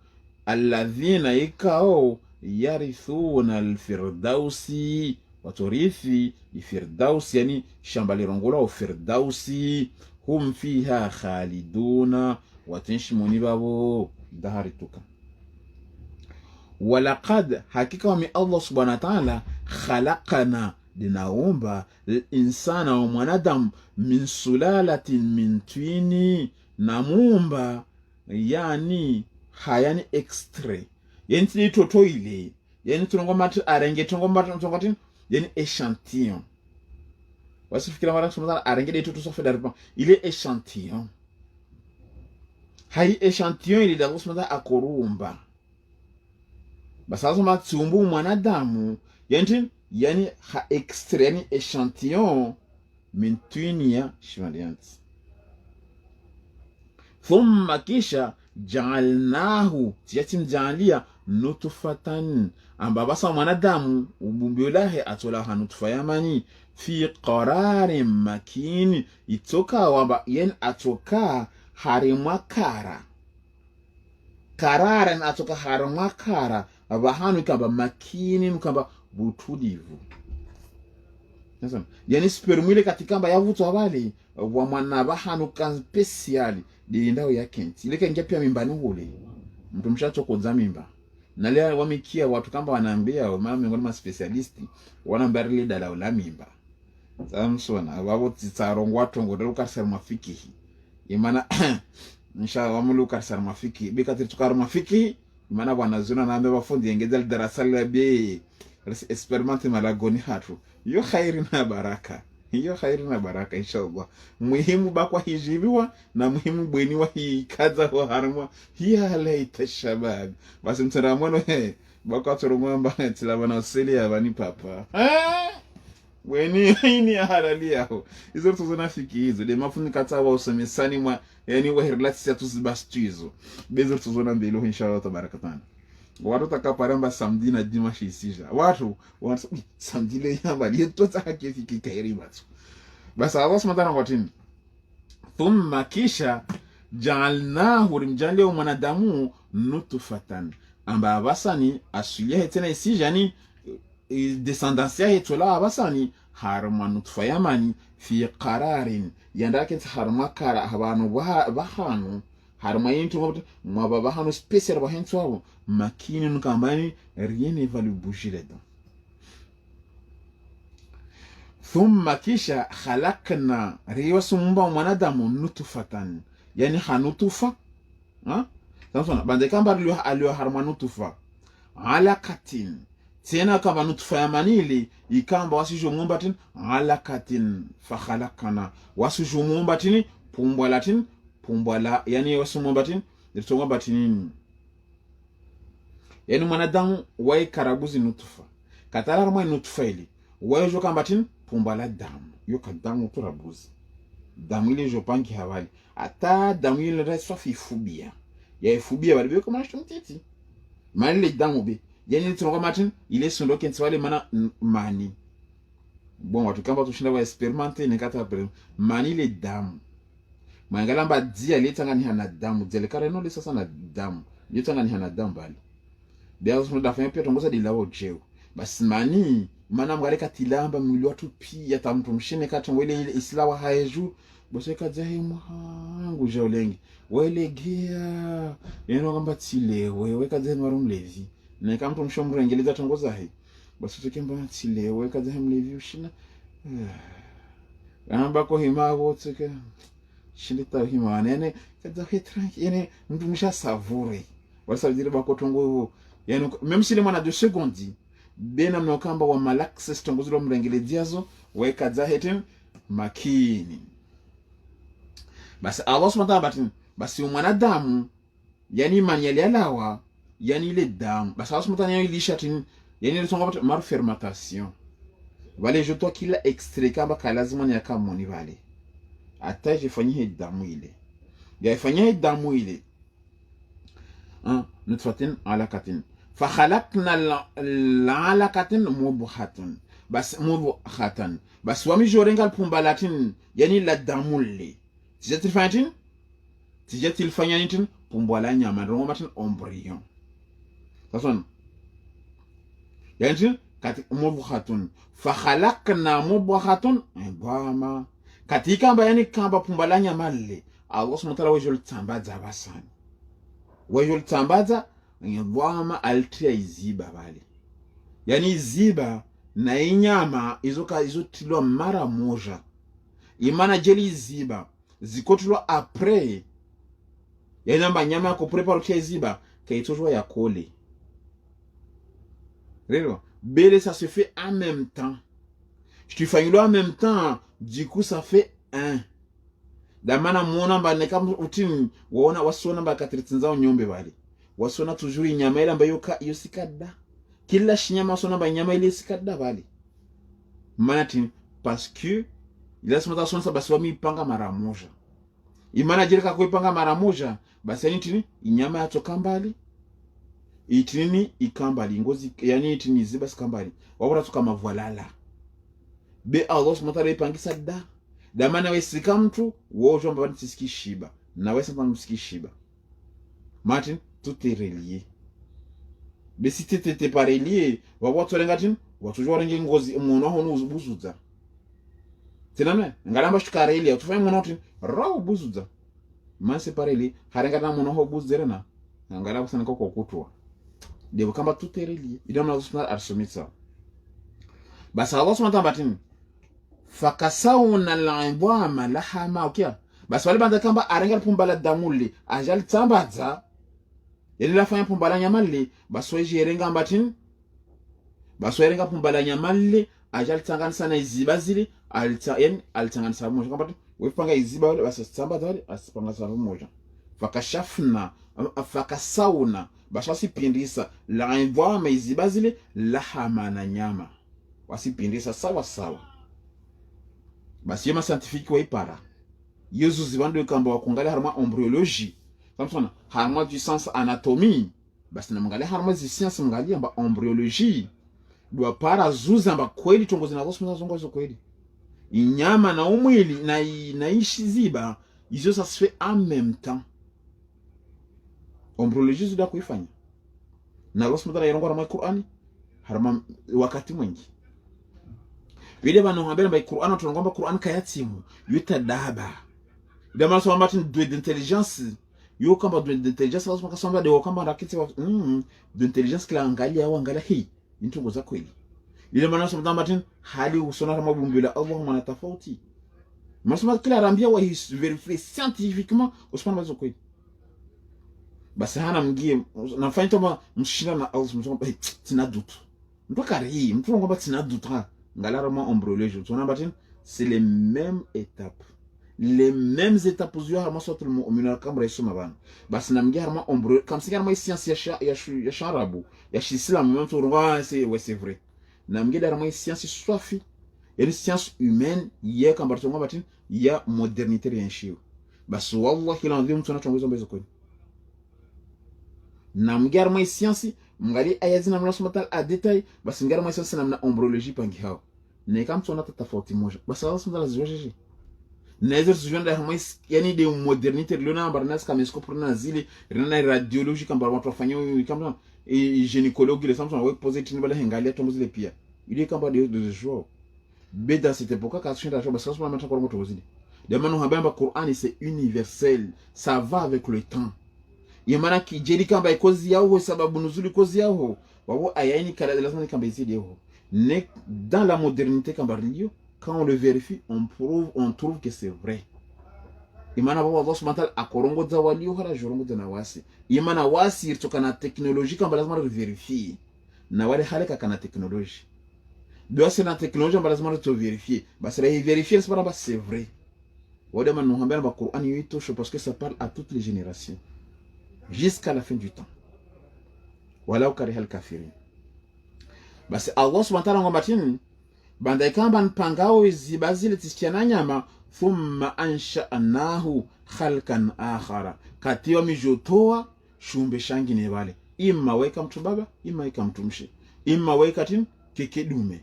alladhina ikao yarithuna alfirdausi watorithi ifirdausi yani shamba lirongola ufirdausi hum fiha khaliduna watinshimuni babo dahari tuka. Walaqad hakika wami Allah subhanahu wa ta'ala khalaqana dinaumba insana wa mwanadamu min sulalatin min twini namumba yani hayani extrait yani tini toto ile yani tunongomatu arenge tunongomatu yani échantillon wasifikira mara kusema arenge de toto safa darba il est échantillon hay échantillon ile da kusema akorumba basazo matsumbu mwanadamu yani ha extrait yani échantillon min tunia shimalianti thumma kisha ja'alnahu tiyatim ja'alia nutfatan amba basa mwanadamu ubumbiolahe atola nutfa yamani fi qararin makin itoka wamba yen atoka harimwa kararan atoka harimwa kara abahanu kamba makini mkamba butulivu. Nasema yani spermile katikamba yavuto abali wa mwana bahanu kan speciali di ndao ya kenti ile kenja pia mimbani hule mtu mshacho kuanza mimba na leo wamikia watu kamba wanaambia mama miongoni mwa specialisti wanaambia ile dala la mimba samsona wabo tsarongwa tongo ruka sar mafiki imana insha wamuluka sar mafiki bikati tukar mafiki imana wanazuna naambe bafundi engeza darasa la be experimente malagoni hatu yo khairi na baraka inshallah muhimu bakwa hijibiwa na muhimu bweniwa hii kaza wa harma hiya laita shabab basi mtaramono bakwa turumamba tilabana useli abani papa bweni ni halali yao hizo tuzonafiki hizo de mafuni katawa usemesani mwa yani wa hirlati tuzibastizo bezo tuzona mbele inshallah tabarakatan. Watu takaparamba samedi na dimanche isija watu samedi le yamba lieto takakifiki kairi batu basa Allah subhanahu wa ta'ala thumma kisha ja'alnahu rimjali wa mwanadamu nutfatan amba abasani asulia tena isija ni descendancia etola abasani harma nutfa yamani fi qararin yandake harma kara habanu bahanu harma yintu mwababa hanu special bahentu wao makini nkambani rien ne va le bouger là-dedans. Thumma kisha khalaqna riwasumba mwanadamu nutfatan yani hanutufa sasa bande kamba alio harma nutufa alaqatin tena kama nutufa ya manili ikamba wasijumumba tin alaqatin fa khalaqna wasijumumba tin pumbwala yani wasumumba tin litongomba tin yani mwanadamu wae karabuzi nutufa katala ramwe nutufa ili wae jo kambatin pumbala damu yo kadamu turabuzi damu ile jo panki hawali ata damu ile reswa fi fubia ya ifubia bali beko mana shtumtiti mali le damu be yani tunonga matin ile sondoke ntwale mana mani bon watu kamba tushinda wa experimente ne kata pre mani le damu mangalamba dia letangani hana damu zelekare no le sasa na damu letangani hana damu bali Deus no da fame pia tongoza di lawo jeu basi mani mana mgaleka tilamba mwili watu pia tamtu mshine kati wele ile islawa haeju bose kajahe mwangu jaulengi wele gia yeno kamba tilewe wekajahe marumlevi na kamtu mshomrengeleza tongoza he bose tukemba tilewe wekajahe mlevi ushina amba ko hima wotseke shindita hima nene kajahe tranquille yene mtu msha savure wasa dire bako tongo yeno même si le mwana de seconde bena mnokamba wa malaxes tongozilo mrengele diazo weka zahetin makini basi Allah subhanahu wa ta'ala basi mwanadamu yani manyali alawa yani ile damu basi Allah subhanahu wa ta'ala ilishatin yani ile tonga mar fermentation vale je toi qu'il extrait kamba kalazima ni akamoni vale ata jifanyie damu ile yaifanyie damu ile nutfatin alaqatin فخلقنا العلقة مضغة بس مضغة بس وامي جورينغا البومبالاتين يعني لا دامولي تجات الفانتين تجات الفانيانين بومبالا نياما روماتين امبريون تصون يعني كاتي مضغة فخلقنا مضغة عظاما كاتي كامبا يعني كامبا بومبالا نياما لي الله سبحانه وتعالى ويجول تامبازا باسان ويجول تامبازا ngedwama altia iziba bale yani iziba na inyama izotilwa mara moja imana jeli iziba zikotulwa après yani namba nyama ko prepare tia iziba kaitozwa ya kole rero bele ça se fait en même temps je te fais en même temps du coup ça fait un damana muona mba nekam utini waona wasona mba katritinzao nyombe bale wasona toujours nyama ile ambayo yo sikada kila shinyama wasona ba nyama ile sikada bali manati parce que ila smata sonsa basi wami panga mara moja imana jirika kuipanga mara moja basi nitini nyama yatoka mbali itini ikambali ngozi yani itini ziba sikambali wabura tuka mavwalala be Allah smata repangisa da mana wesika mtu wojo mbani tisiki shiba na wesa mbani tisiki shiba Martin tout est relié. Mais si t'étais pas relié, va voir toi l'engatin, va toujours rengi ngozi mon hono buzuza. C'est la même. Ngalamba shika relié, tu fais mon hono raw buzuza. Man c'est pas relié, harenga na mon hono buzerena. Ngalamba sana ko kutwa. Debo kamba tout est relié. Il donne aux arsomitsa. Basa Allah subhanahu wa ta'ala fakasawna al-ibama lahama ukia. Basa wale banda kamba arenga pumbala damuli, ajal tambaza. Yeli la fanya pumbala nyamalle baswe jerenga mbatin baswe renga pumbala nyamalle ajal tangana sana iziba zile alitangana sana moja kamba wepanga iziba wale basamba dale asipanga sana moja fakashafna fakasawna bashasi pindisa la envoa iziba zile lahama na nyama wasipindisa sawa sawa basi yema scientifique wa ipara yezu zibando kamba wakungalia harma embryologie Samsona, harma du sens anatomie, basi na mngalia harma du science mngalia amba embryologie, dua para zuza amba kweli tongozi na gosu mnazongozo kweli. Inyama na umwili na ishi ziba, izo ça se fait en même temps. Embryologie zuda kuifanya. Na gosu mtala yarongo harma Qur'ani, harma wakati mwingi. Wile bano hambele mba Qur'ani tunangomba Qur'ani kayatimu, yuta daba. Dama so ambatin d'intelligence yo kamba d'intelligence lazima kasamba de kamba rakiti wa d'intelligence kila angalia au angalia hii ntungo za kweli ile maana sema tambatin hali usona kama bumbila Allah mwana tofauti masema kila rambia wa vérifier scientifiquement usona bazo kweli basi hana mgie nafanya toma mshina na Allah msoma tina doute mtu kari mtu ngomba tina doute ngala rama embryologie tuna batin c'est les mêmes étapes les mêmes étapes aux yeux harma sotul mu'minu kamra yisuma bana basi namgia harma ombre comme si harma science ya sharabu ya islam même tout roi c'est vrai namgia harma science swafi et science humaine ya kamba tonga batin ya modernité rien chiu basi wallahi la ndim tuna tongozo mbezo kweli namgia harma science mngali ayazina mna somatal a détail basi ngira harma science namna embryologie pangi hao ne kam tona tofauti moja basi Allah subhanahu wa ta'ala Nezer sujonda hamais yani de modernité lona barnas kamesko prona zile rena radiologie kamba watu wafanya kama gynécologue le samson we poser tini bala hengalia tombo zile pia il est capable de jouer mais dans cette époque quand tu as joué parce que ça maintenant comment tu veux dire de maintenant le Coran c'est universel, ça va avec le temps. Yamana ki jeri kamba ikozi yao sababu nuzuli kozi yao wawo ayaini kala lazima kamba izidi yao. Dans la modernité kamba rilio, quand on le vérifie, on trouve que c'est vrai. Imana baba Allah subhanahu wa ta'ala akorongo za walio hara jorongo za nawasi. Imana wasi irtoka na teknoloji kamba lazima vérifier. Na wale haleka kana teknoloji. Doa c'est na teknoloji kamba lazima vérifier. Basi la vérifier c'est vrai. Wade man nuhambia ba Qur'an yito parce que ça parle à toutes les générations. Jusqu'à la fin du temps. Walau karihal kafirin. Basi Allah subhanahu wa ta'ala ngomatini bandai kamba npangao zibazile tisikiana nyama thumma ansha'nahu khalqan akhara. Katiwa mijotoa shumbe shangine wale. Imma weka mtu baba, imma weka mtu mshe. Imma weka tin keke dume.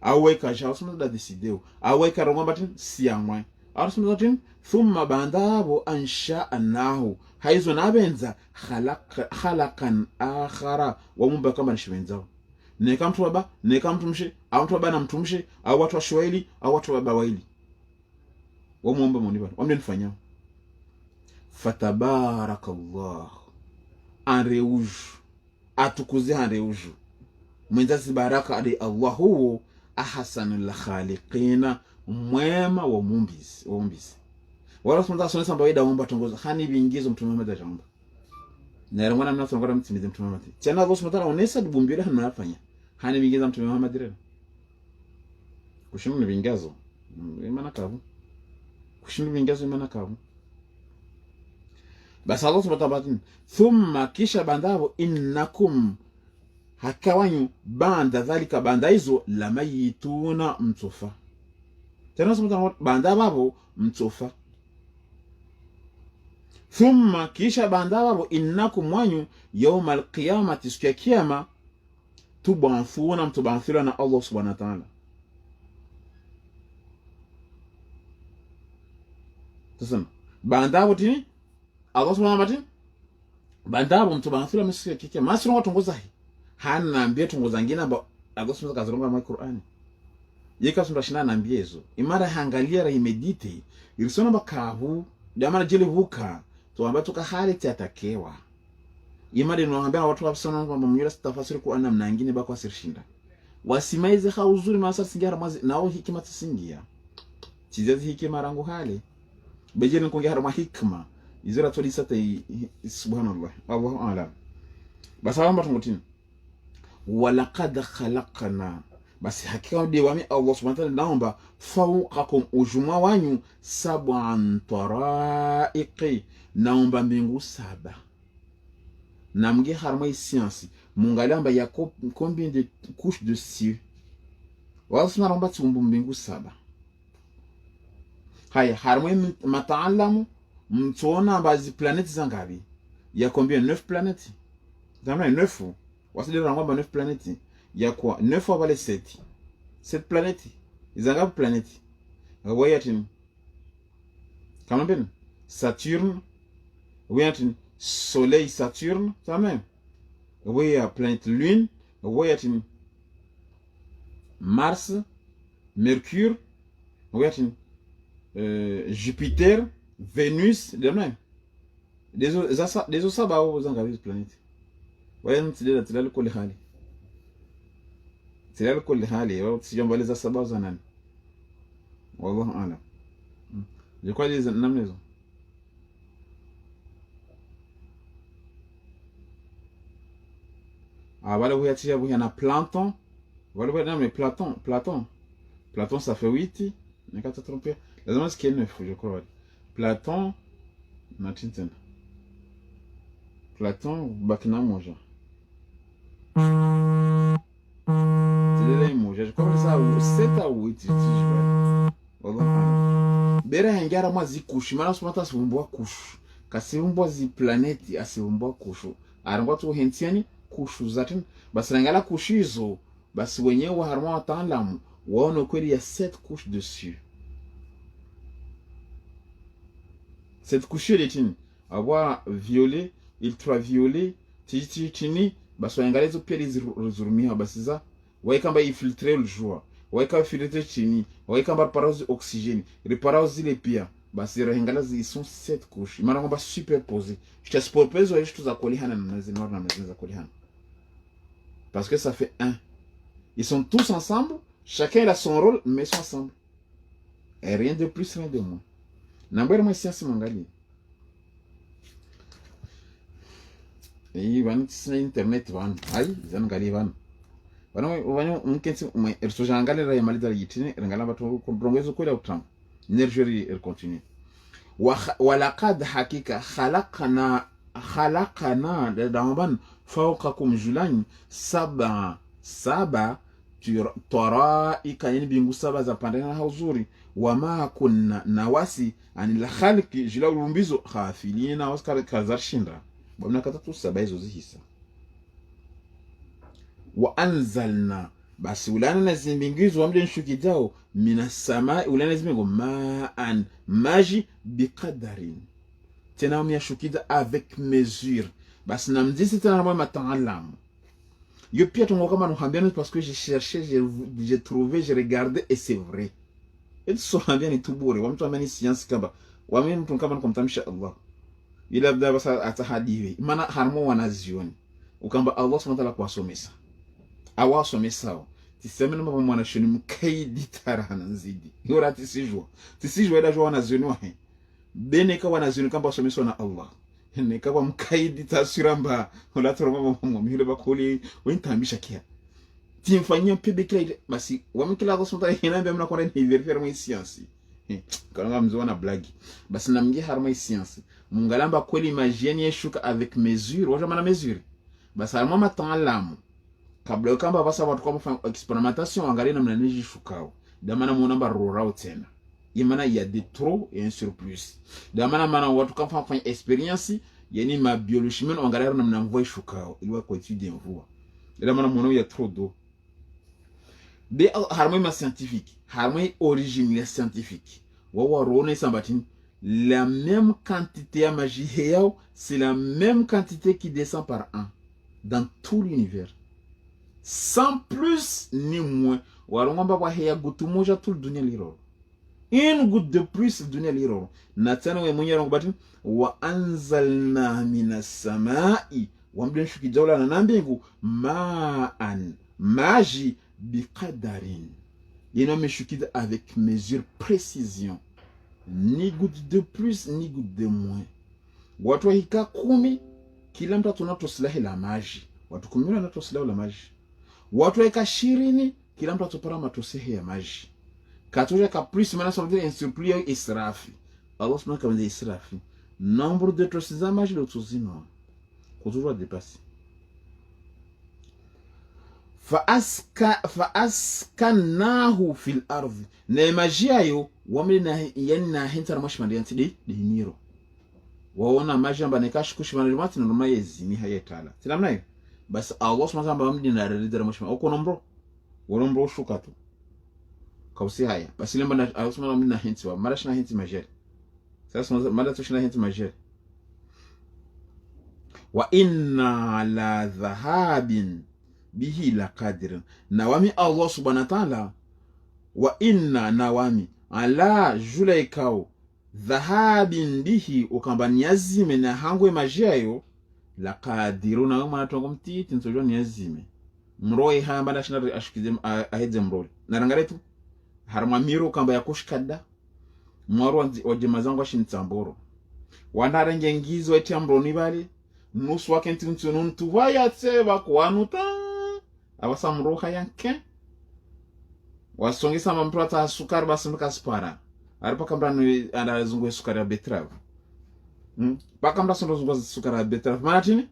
Au weka jasma da decideu. Au weka rongomatin siamwa. Arsumatin thumma bandabo ansha'nahu haizo nabenza khalaqan akhara wa mumba kama nishwenzao neka mtu baba neka mtu mshe au mtu baba na mtu mshe au watu wa shwaili au watu baba waili wa mumba moni bana wamne nifanyao fatabarakallah anreuju atukuze anreuju mwenzazi baraka ade Allahu ahsanul khaliqina mwema wa mumbizi wala sunza sonesa mbaida womba tongoza hani bingizo mtume Muhammad ajamba na rangwana mna songoza mtimize mtume Muhammad tena Allah subhanahu wa ta'ala onesa dubumbira hana nafanya hani bingizo mtume Muhammad rero kushimu bingazo imana kavu kushimu bingazo imana kavu basi Allah subhanahu wa ta'ala thumma kisha bandavo innakum hakawanyu banda dhalika banda hizo lamayituna mtufa tena subhanahu banda babo mtufa thumma kisha banda babo innakum wanyu yawma alqiyamati siku ya kiyama tubanthuna mtubanthila na Allah subhanahu wa ta'ala. Sasa banda babo tini Allah subhanahu wa ta'ala banda babo mtubanthila msiku ya kiyama masiro watongoza hana naambia tongoza ngina ba Allah subhanahu wa ta'ala kazronga mu Qur'ani yeka sunda shina naambia hizo imara hangalia ra imedite ilisona bakahu jamana jele vuka to amba tuka hali tatakewa imara ninaambia watu wapsona kwamba mnyura tafasiri kwa namna nyingine bakwa sirshinda wasimaize hauzuri masa singara mazi nao hikima tsingia chizazi hikima rangu hali bejeni kongia harama hikma izira to lisata subhanallah wallahu a'lam basawamba tungutini walaqad khalaqna basi hakika diwami Allah subhanahu wa ta'ala naomba fawqakum ujumwa wanyu sab'an taraiqi naomba mbingu saba na mge harma science mungalamba ya combien de couches de cieux wasma naomba tumbu mbingu saba haya harma mataalamu mtuona bazi planeti zangabi ya combien 9 planètes zamna 9 wasidira ngomba 9 planètes ya quoi 9 fois les 7 cette planète izanga planète wayatin comment bien Saturne wayatin soleil Saturne ça même waya planète lune wayatin Mars Mercure wayatin Jupiter Vénus de même des autres ça ba uzanga les planètes wayan tidela kule hali تلال كل حالي وتسجن بالي سبا زنان والله اعلم يقول لي نمنزو voilà vous y a un Platon voilà non mais Platon ça fait 8 n'a qu'à te tromper la demande c'est 9 je crois Platon Martin Platon bakina moja je crois que ça 7 ou 8 wallah bera hengara mazi kushi mara sumata sivumbwa kushu kasivumbwa zi planeti asivumbwa kushu arangwa tu hentiani kushu zatin basi rangala kushizo basi wenyewe harma wataalamu waone kweli ya 7 couches dessus cette couche letini avoir violet ultraviolet tini basi wangalezo pia zirumia basi za waikamba ifiltre ljua waika filtre chini waikamba reparozi oxygène reparozi zile pia basi rahingala sont 7 couches maana kwamba superposé superposé wa vitu za kolihana na zinora na za kolihana parce que ça fait un. Ils sont tous ensemble, chacun a son rôle mais ils sont ensemble et rien de plus rien de moins. Nambere mwa science mangali van tsina internet van ai zan gali van vanyo mkensi erso jangale ra yamali dal yitini ngala batu ko brongezo ko lawtram nerjeri continue wa laqad hakika khalaqana daban fawqakum julan saba tora ikayeni bingu saba za pandana hauzuri wama kunna nawasi anil khalqi jila lumbizo khafilina waskar kazarshinda bamna katatu saba hizo zihisa wa anzalna basi ulana nazimbingizo wamde nshukidao minas samai ulana zimbingo ma'an maji biqadarin tena umyashukida avec mesure basi namdisi tena mwa matalamu yo pia tongo kama nuhambiana parce que j'ai cherché j'ai trouvé j'ai regardé et c'est vrai et so hambiana tubure wamtu amani science kamba wameni mtu kama kumtamsha Allah ila bda basa atahadiwe maana harmo wanazioni ukamba Allah subhanahu wa ta'ala kuwasomesa awasomesa tisemena mama mwana shoni mkaidi tarana nzidi yora tisijwa ila jwa wanazioni wahe bene ka wanazioni kamba wasomeswa na Allah ne kaba mkaidi tasiramba wala toroma mama mhile bakoli wentambisha kia timfanyia pebekila basi wamkila Allah subhanahu wa ta'ala inambia mna kwa ni verifier mwa science kana mzo na blagi basi namngie harma science mungalamba kweli magieni yeshuka avec mesure waja mana mesure basi harma matalamu kabla kamba basa watu kwa kufanya experimentation angalia namna niji shukao damana muonamba rorao tena imana il y a des trop et un surplus damana mana watu kwa kufanya experience yani ma biologie men angalia namna mvua shukao iliwa kwa étude mvua damana muona il y a trop d'eau de harma scientifique harma origine scientifique wawa rone sambatin la même quantité à magie c'est la même quantité qui descend par an dans tout l'univers sans plus ni moins warongomba kwa heya gutu moja tout dunia liro une goutte de plus dunia liro na tena we mwenye rongobatin wa anzalna minas samai wamblen shuki jawla na nambingu ma'an maji biqadarin yeno meshukida avec mesure précision ni goutte de plus ni goutte de moins watu hika 10 kila mtu tunatosilahi la maji watu 10 wanatosilahi la maji watu hika 20 kila mtu atopara matosihi ya maji katoja ka plus mana ça veut dire un surplus israfi Allah subhanahu wa ta'ala israfi nombre de tosiza maji le tozino ko toujours dépasser fa'askanahu fil ardi na magia yo wamina yanna hintar mashmandi yantidi diniro waona maji amba nekashikushimana limati na noma yezi ni hayetala tilamna hiyo basi Allah subhanahu wa ta'ala mdi na ridara mashmandi uko nombro shukatu kausi haya basi lemba na Allah subhanahu wa ta'ala hinti wa mara shina hinti majeri sasa mara tushina hinti majeri wa inna la dhahabin bihi la qadir nawami Allah subhanahu wa ta'ala wa inna nawami ala julaikao dhahabin bihi ukamba niazime na hangwe majiayo la qadiruna mwana tongo mtiti nsojo niazime mroi hamba na shina ashikizem ahedze mroi narangaretu harma miro kamba ya kushkada mwaro wajema zangu ashinitsamboro wanarenge ngizo eti amroni bali nusu wake ntuntu waya tseba kwanuta awasa mroha yanke wasongisa mamprata sukari basi mkaspara aripa kambrano anazungu sukari ya betrave pakambra sonozungu sukari ya betrave manatini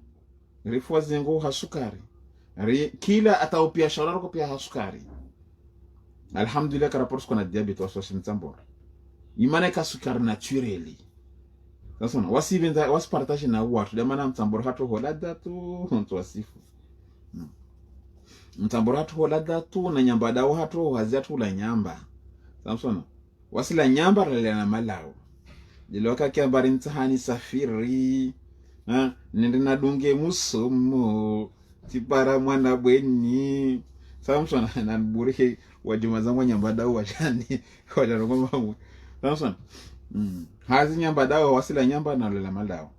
rifua zengo ha sukari kila ataupia shauraro ko pia ha sukari alhamdulillah karapor skona diabete wasoshintsambora imane ka sukari naturally sasa wasivenda waspartage na watu demana mtsambora hato holada tu onto wasifu mtambora tu holada tu na nyamba dawo hato hazatu la nyamba samsona wasila nyamba rale na malao diloka kia bari ntahani safiri nende na dunge musomo tipara mwana bweni Samson na burike wajuma zangu nyamba dawo wajani wajarongo mamu Samson hazi nyamba dawo wasila nyamba na lela maldawo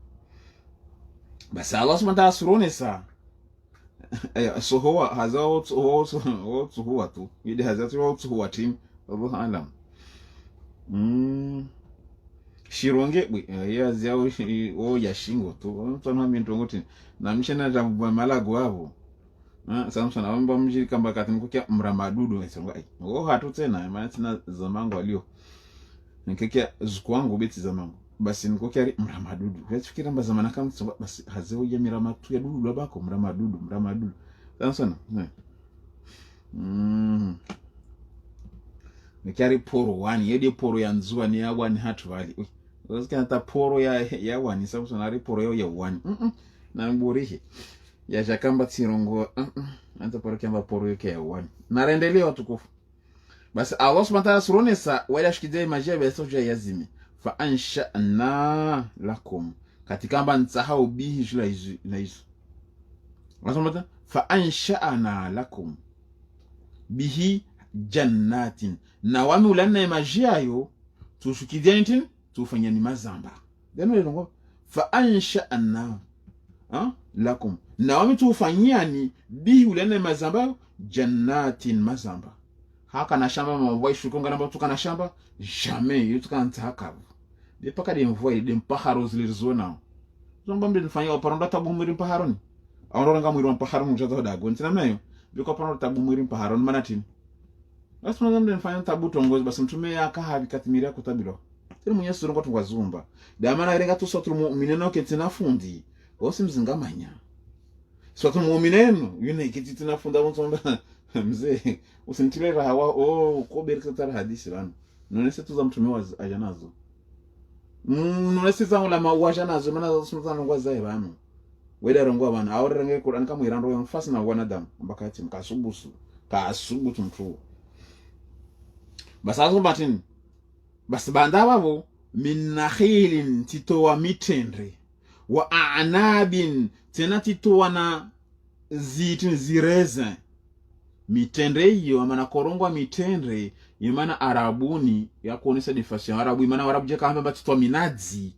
basi Allah subhanahu wa ta'ala surone sa so huwa haza wotu huwa tu yidi haza tu wotu huwa tim Allahu alam shironge ya zao o ya shingo tu mtona mintongote na mshana za malago hapo Samson awamba mjiri kamba katimkukia mramadudu ngisonga hatu tena maana tena zamangu alio nikikia zuku wangu beti zamangu basi nikokia mramadudu yafikira mba zamana kama basi hazeo ya miramatu ya dudu labako mramadudu Samson nikiari poro wani yedi poro ya nzua ni ya wani hatu wali usikia hata poro ya wani Samson ari poro ya wani na mburihi ya jakamba tirongo anta poro kamba poro yake ya wani narendelea watukufu basi Allah subhanahu wa ta'ala surone sa wala shikidai majia besoja yazimi fa ansha'na lakum katika amba nsahau bihi jula hizo wasomata fa ansha'na lakum bihi jannatin na wami ulanna majia yo tushukidia ntin tufanya ni mazamba deno lengo fa ansha'na lakum na wami tufanyani bihi ulanna mazamba jannatin mazamba haka na shamba mvua ishukonga namba tuka na shamba jamais yutuka ntaka de paka de mvua de mpaharo zilizona zomba mbe nifanya oparonda tabu mwiri mpaharoni aonora nga mwiri mpaharo mjazo da gonti namna hiyo biko oparonda tabu mwiri mpaharoni manatini basi mbe nifanya tabu tongozi basi mtume yaka habi katimiria kutabilo tena mwenye surongo tungwazumba da maana irenga tu sotru mu'mineno ketina fundi osi mzingamanya sotru mu'mineno yune ketina funda mtsomba mzee usinitile rahawa kobereka tara hadisi bana nonese tuza mtume wa ajanazo nonese zangu la mawaja nazo maana sunzana ngwaza bana weda rongwa bana awrenge Qur'an kama irando yamfasi na wanadamu mbakati mkasubusu kasubutu mtu basazo batin bas banda babo min nakhilin titowa mitendre wa a'nabin tena titowa na zitin zireza mitendre hiyo maana korongwa mitendre imana arabuni ya kuonesa defashion arabu imana arabu je kamba batitwa minazi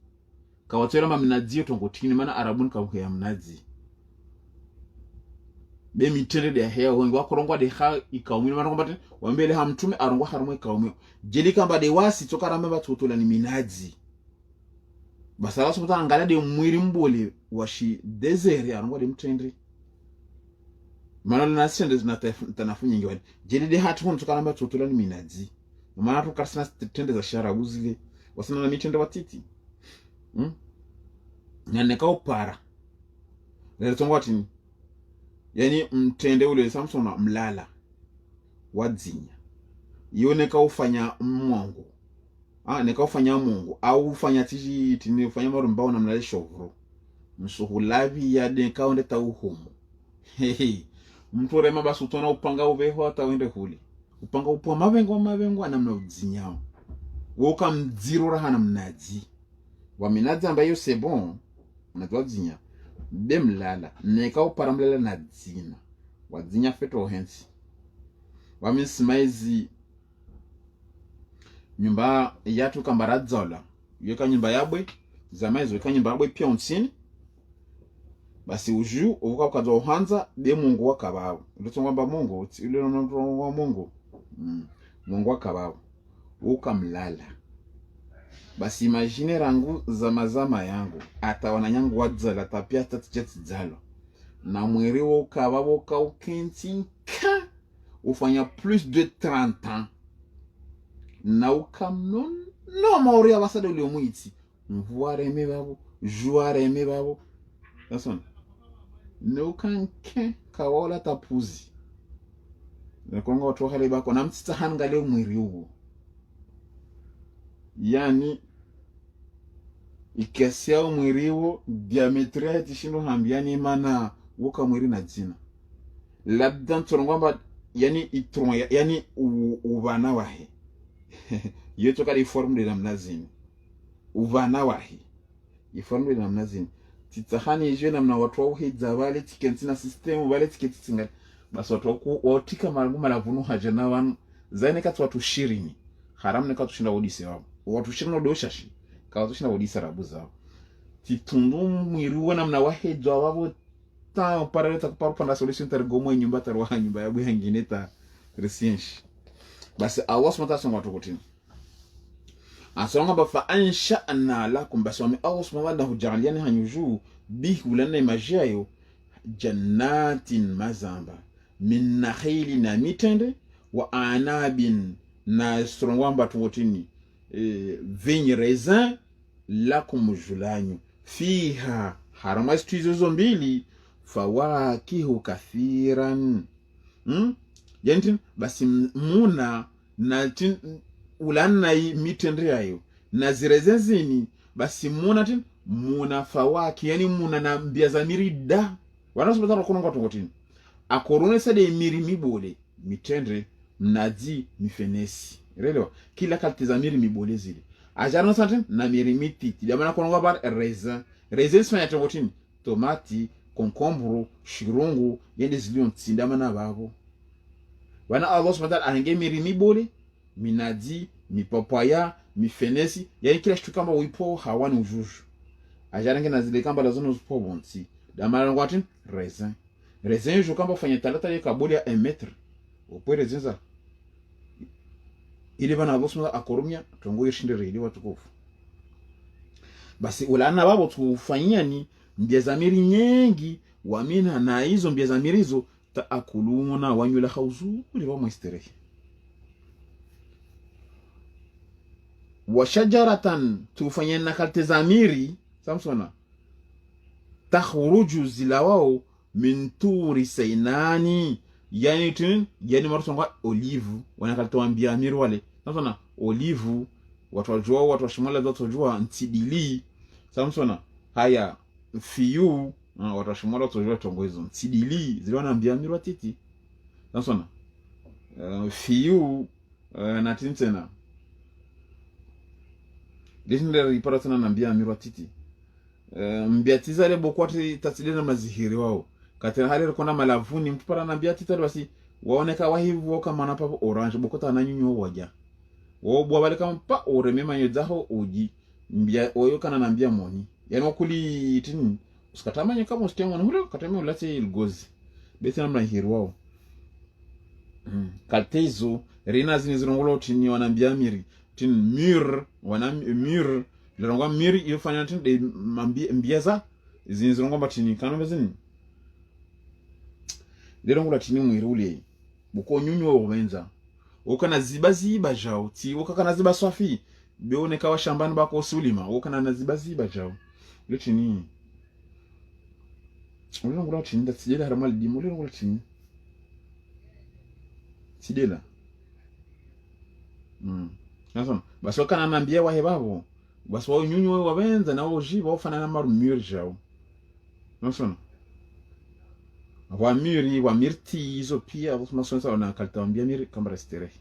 kawatera maminazi yo tongotini maana arabuni kabuke ya minazi be mitendre de hea wengi wa korongwa de ha ikaumini maana kwamba wambele hamtume arongwa harumwe kaumio jeli kamba de wasi tokara mamba tutola ni minazi basala somuta angala de mwiri mbole washi desert arongwa de mitendre maana na sende zinatanafunya ngiwani jeli de hatu humu tukalamba tutola ni minazi maana tukarsana tende za sharabu zile wasana na mitende watiti nyaneka upara lele tongo watini yani mtende ule Samson na mlala wadzinya yoneka ufanya mwangu neka ufanya mungu au ufanya tiji tini ufanya marumbao na mlale shovro msuhulavi ya deka onde tauhumu mtu rema basi utona upanga uveho hata uende kule upanga upwa mavengo anamna udzinyao woka mdziro rahana mnaji wa minazi ambayo c'est bon unatoa dzinya bemlala neka uparamlela na dzina wadzinya feto hensi wa mismaizi nyumba yatu kambaradzola yoka nyumba yabwe zamaizo yoka nyumba yabwe pia unsini basi uju uvuka ukazo uhanza de mungu wakabao ndotongamba mungu ile nono wa mungu mungu wakabao ukamlala basi imagine rangu zamazama yangu ata wananyangu wadzala tapia tatjeti dzalo na mwiri wo ukababo ka ukentinka ufanya plus de 30 ans na ukamnon no mauri abasada ule omwiti mvuare eme babo juare eme babo that's no kanke kawola tapuzi nakonga watu hale bako na mtita hangale mwiri huo yani ikasia mwiri huo diametria tishindo hambiani mana woka mwiri na jina labda turongwamba yani itron yani uvana wahe yeto kali forme de namnazini uvana wahe iforme de namnazini titahani jwe namna watu wa uhidza wale tikentina system wale tiketi tingali basi watu watika malaguma la vunu hajana wanu zaine kati watu 20 haram ne katu shinda odise wao watu 20 ndo shashi ka watu shinda odise rabu zao titundu mwiruwa namna wahedwa wabo ta paraleta kwa panda solution tar gomo nyumba tar wa nyumba yabu hangine ta resienshi basi Allah subhanahu wa ta'ala watu kutini asonga ba fa ansha'na lakum basi wame Allah subhanahu wa ta'ala hujaliani hanyuju bihu lana majayo jannatin mazamba min nakhili na mitende wa anabin na strongwamba tuwotini vigne raisin lakum julanyu fiha harama stizo mbili fawakihu kathiran yani basi muna na tin ulanna mitende yayo na zirezezini basi muna tin muna fawaki yani muna na mbiazamiri da wanasubata kuna ngatu ngotini akorone sade miri mibole mitendre mnazi mifenesi relewa kila kalti za miri mibole zile ajana sante na miri miti jamana kuna ngaba raisin sifanya ngotini tomati konkombro shirungu yende zilion tsindamana babo wana Allah subhanahu wa ta'ala ange miri mibole minazi mipapaya mifenesi yani kila kitu kama uipo hawani ujuju ajana ngena zile kamba la zono zipo bonsi damara ngwatin raisin jo kamba fanya talata ya kabuli ya 1 metre upo raisin za ili bana Allah subhanahu akorumia tongo yishinde redi watukufu basi ulana babo tufanyia ni mbiazamiri nyingi wamina na hizo mbiazamiri hizo taakuluna wanyula khawzu uli ba muisterehi wa shajaratan tufanyia nakalti zamiri samsona takhruju zilawao min turi sainani yani tin yani martonga olive wanakaltoa mbiamiri wale samsona olive watu wajua watu washimala watu wajua ntidili samsona haya fiyu watu washimala watu wajua tongo hizo ntidili ziliwana mbiamiri watiti samsona fiyu na tintena disnile riparatana na mbiamiri watiti mbiatiza le bokwati tatile na mazihiri wao katena hali kuna malavuni mtu para na mbiatita basi waoneka wahivu kama na papo orange bokota na nyunyo waja wo bwa bale kama pa oremema yezaho uji mbia oyo kana na mbia moni yani wakuli tin uskatamanya kama ustengo na hule katema ulate ilgozi beti na mlahiri wao kaltezo rina zinizirongolo tini wanambia miri tin mur wana mur lirongwa miri ifanya tin de mbiaza zinizirongwa batini kana bezini lirongwa tini mwiri ule buko nyunyu wa ubenza ukana ziba jao ti ukana ziba swafi beoneka wa shambani bako usulima ukana na ziba jao lutini lirongwa tini da tijela haramal dimo lirongwa tini sidela nasona basi wakana nambia wahe babo basi wao nyunyu wa benza na oji wafana na marumur jao nasona wa miri wa mirti hizo pia watu masonsa wana kaltambia miri kama restere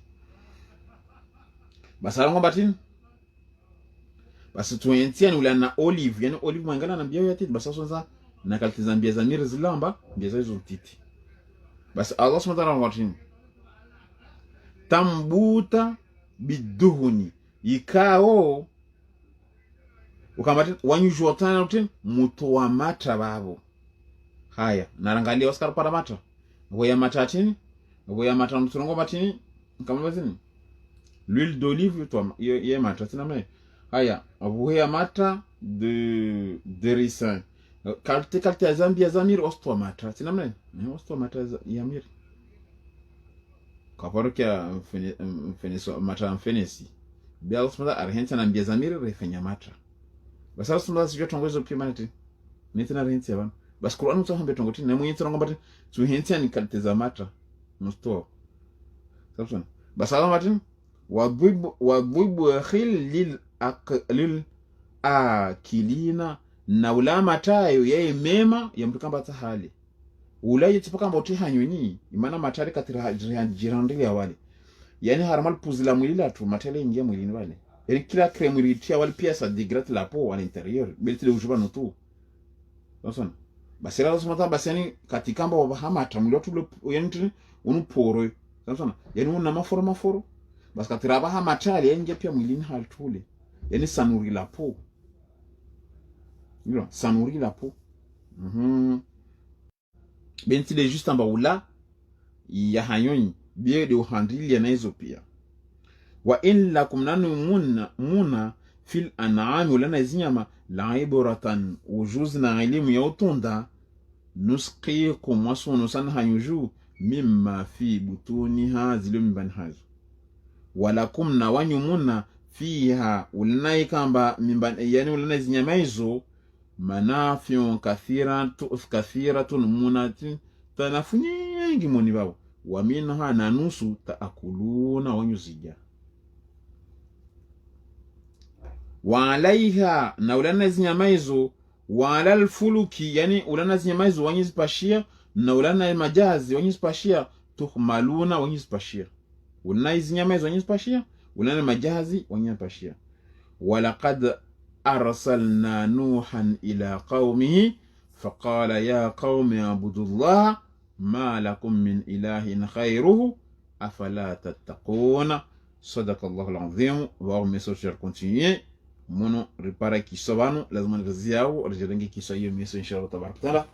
basi alongo batin basi tuentia ni ulana olive yani olive mangana na mbia yati basi sonsa na kaltizambia za miri zilamba mbia hizo titi basi Allah subhanahu wa ta'ala watin tambuta biduhuni ikao ukamati wanyujotana utin muto wa mata babo haya narangalia Oscar para mata ngoya mata tini ngoya mata mturongo batini kama bazini l'huile d'olive to ye mata tina me haya ngoya mata de raisin kalte ya Zambia zamir osto mata tina me osto mata ya mir kaporokia mfeneso mata mfenesi bia osmada arhenta na mbia zamir refenya mata basa osmada sio tongozo pia manati nitina rehenti yaban bas Qur'an mutahambe tongoti na mwenye tongo bati tu henti ani kalteza mata musto sabson basa matin wa bubu khil lil akilina na ulama tayo yeye mema ya mtukamba ta hali ulaye tipaka mboti hanyoni imana matari katira jirandili ya wale yani haramal puzila mwilila tu matele ingia mwilini wale yani kila kremuritia wale pia sa degrade la peau à l'intérieur belti de ujuba notu sabson basi Allah subhanahu wa ta'ala basi yani katika amba wabahama atamulio tulo yani unuporo sana yani una maforo basi katira bahama tali yani pia mwilini haltule yani sanuri la po ndio sanuri la po benti le juste amba ula ya hayoni bie de uhandili ya naizo pia wa in lakum nanu muna fil an'ami wala nazinyama la'ibratan wujuzna elimu ya utunda nusqikum wasunu san hayuju mimma fi butuniha zilum ban hazu walakum na wanyumuna fiha ulnai kamba mimban yani ulna zinyama hizo manafiun kathiratun munatin tanafunyengi moni babo wa minha nanusu taakuluna wanyuzija wa alaiha na ulana zinyama hizo wa alal fuluki yani ulana zinyama hizo wanyizipashia na ulana majazi wanyizipashia tuhmaluna wanyizipashia ulana zinyama hizo wanyizipashia ulana majazi wanyizipashia walaqad arsalna nuhan ila qaumihi faqala ya qaumi abudullaha ma lakum min ilahin khayruhu afala tattaquna. Sadaqallahu al-azim. Wa message continue mono repara ki sobanu lazima ngiziao rejerengi ki sayo meso inshallah tabarak taala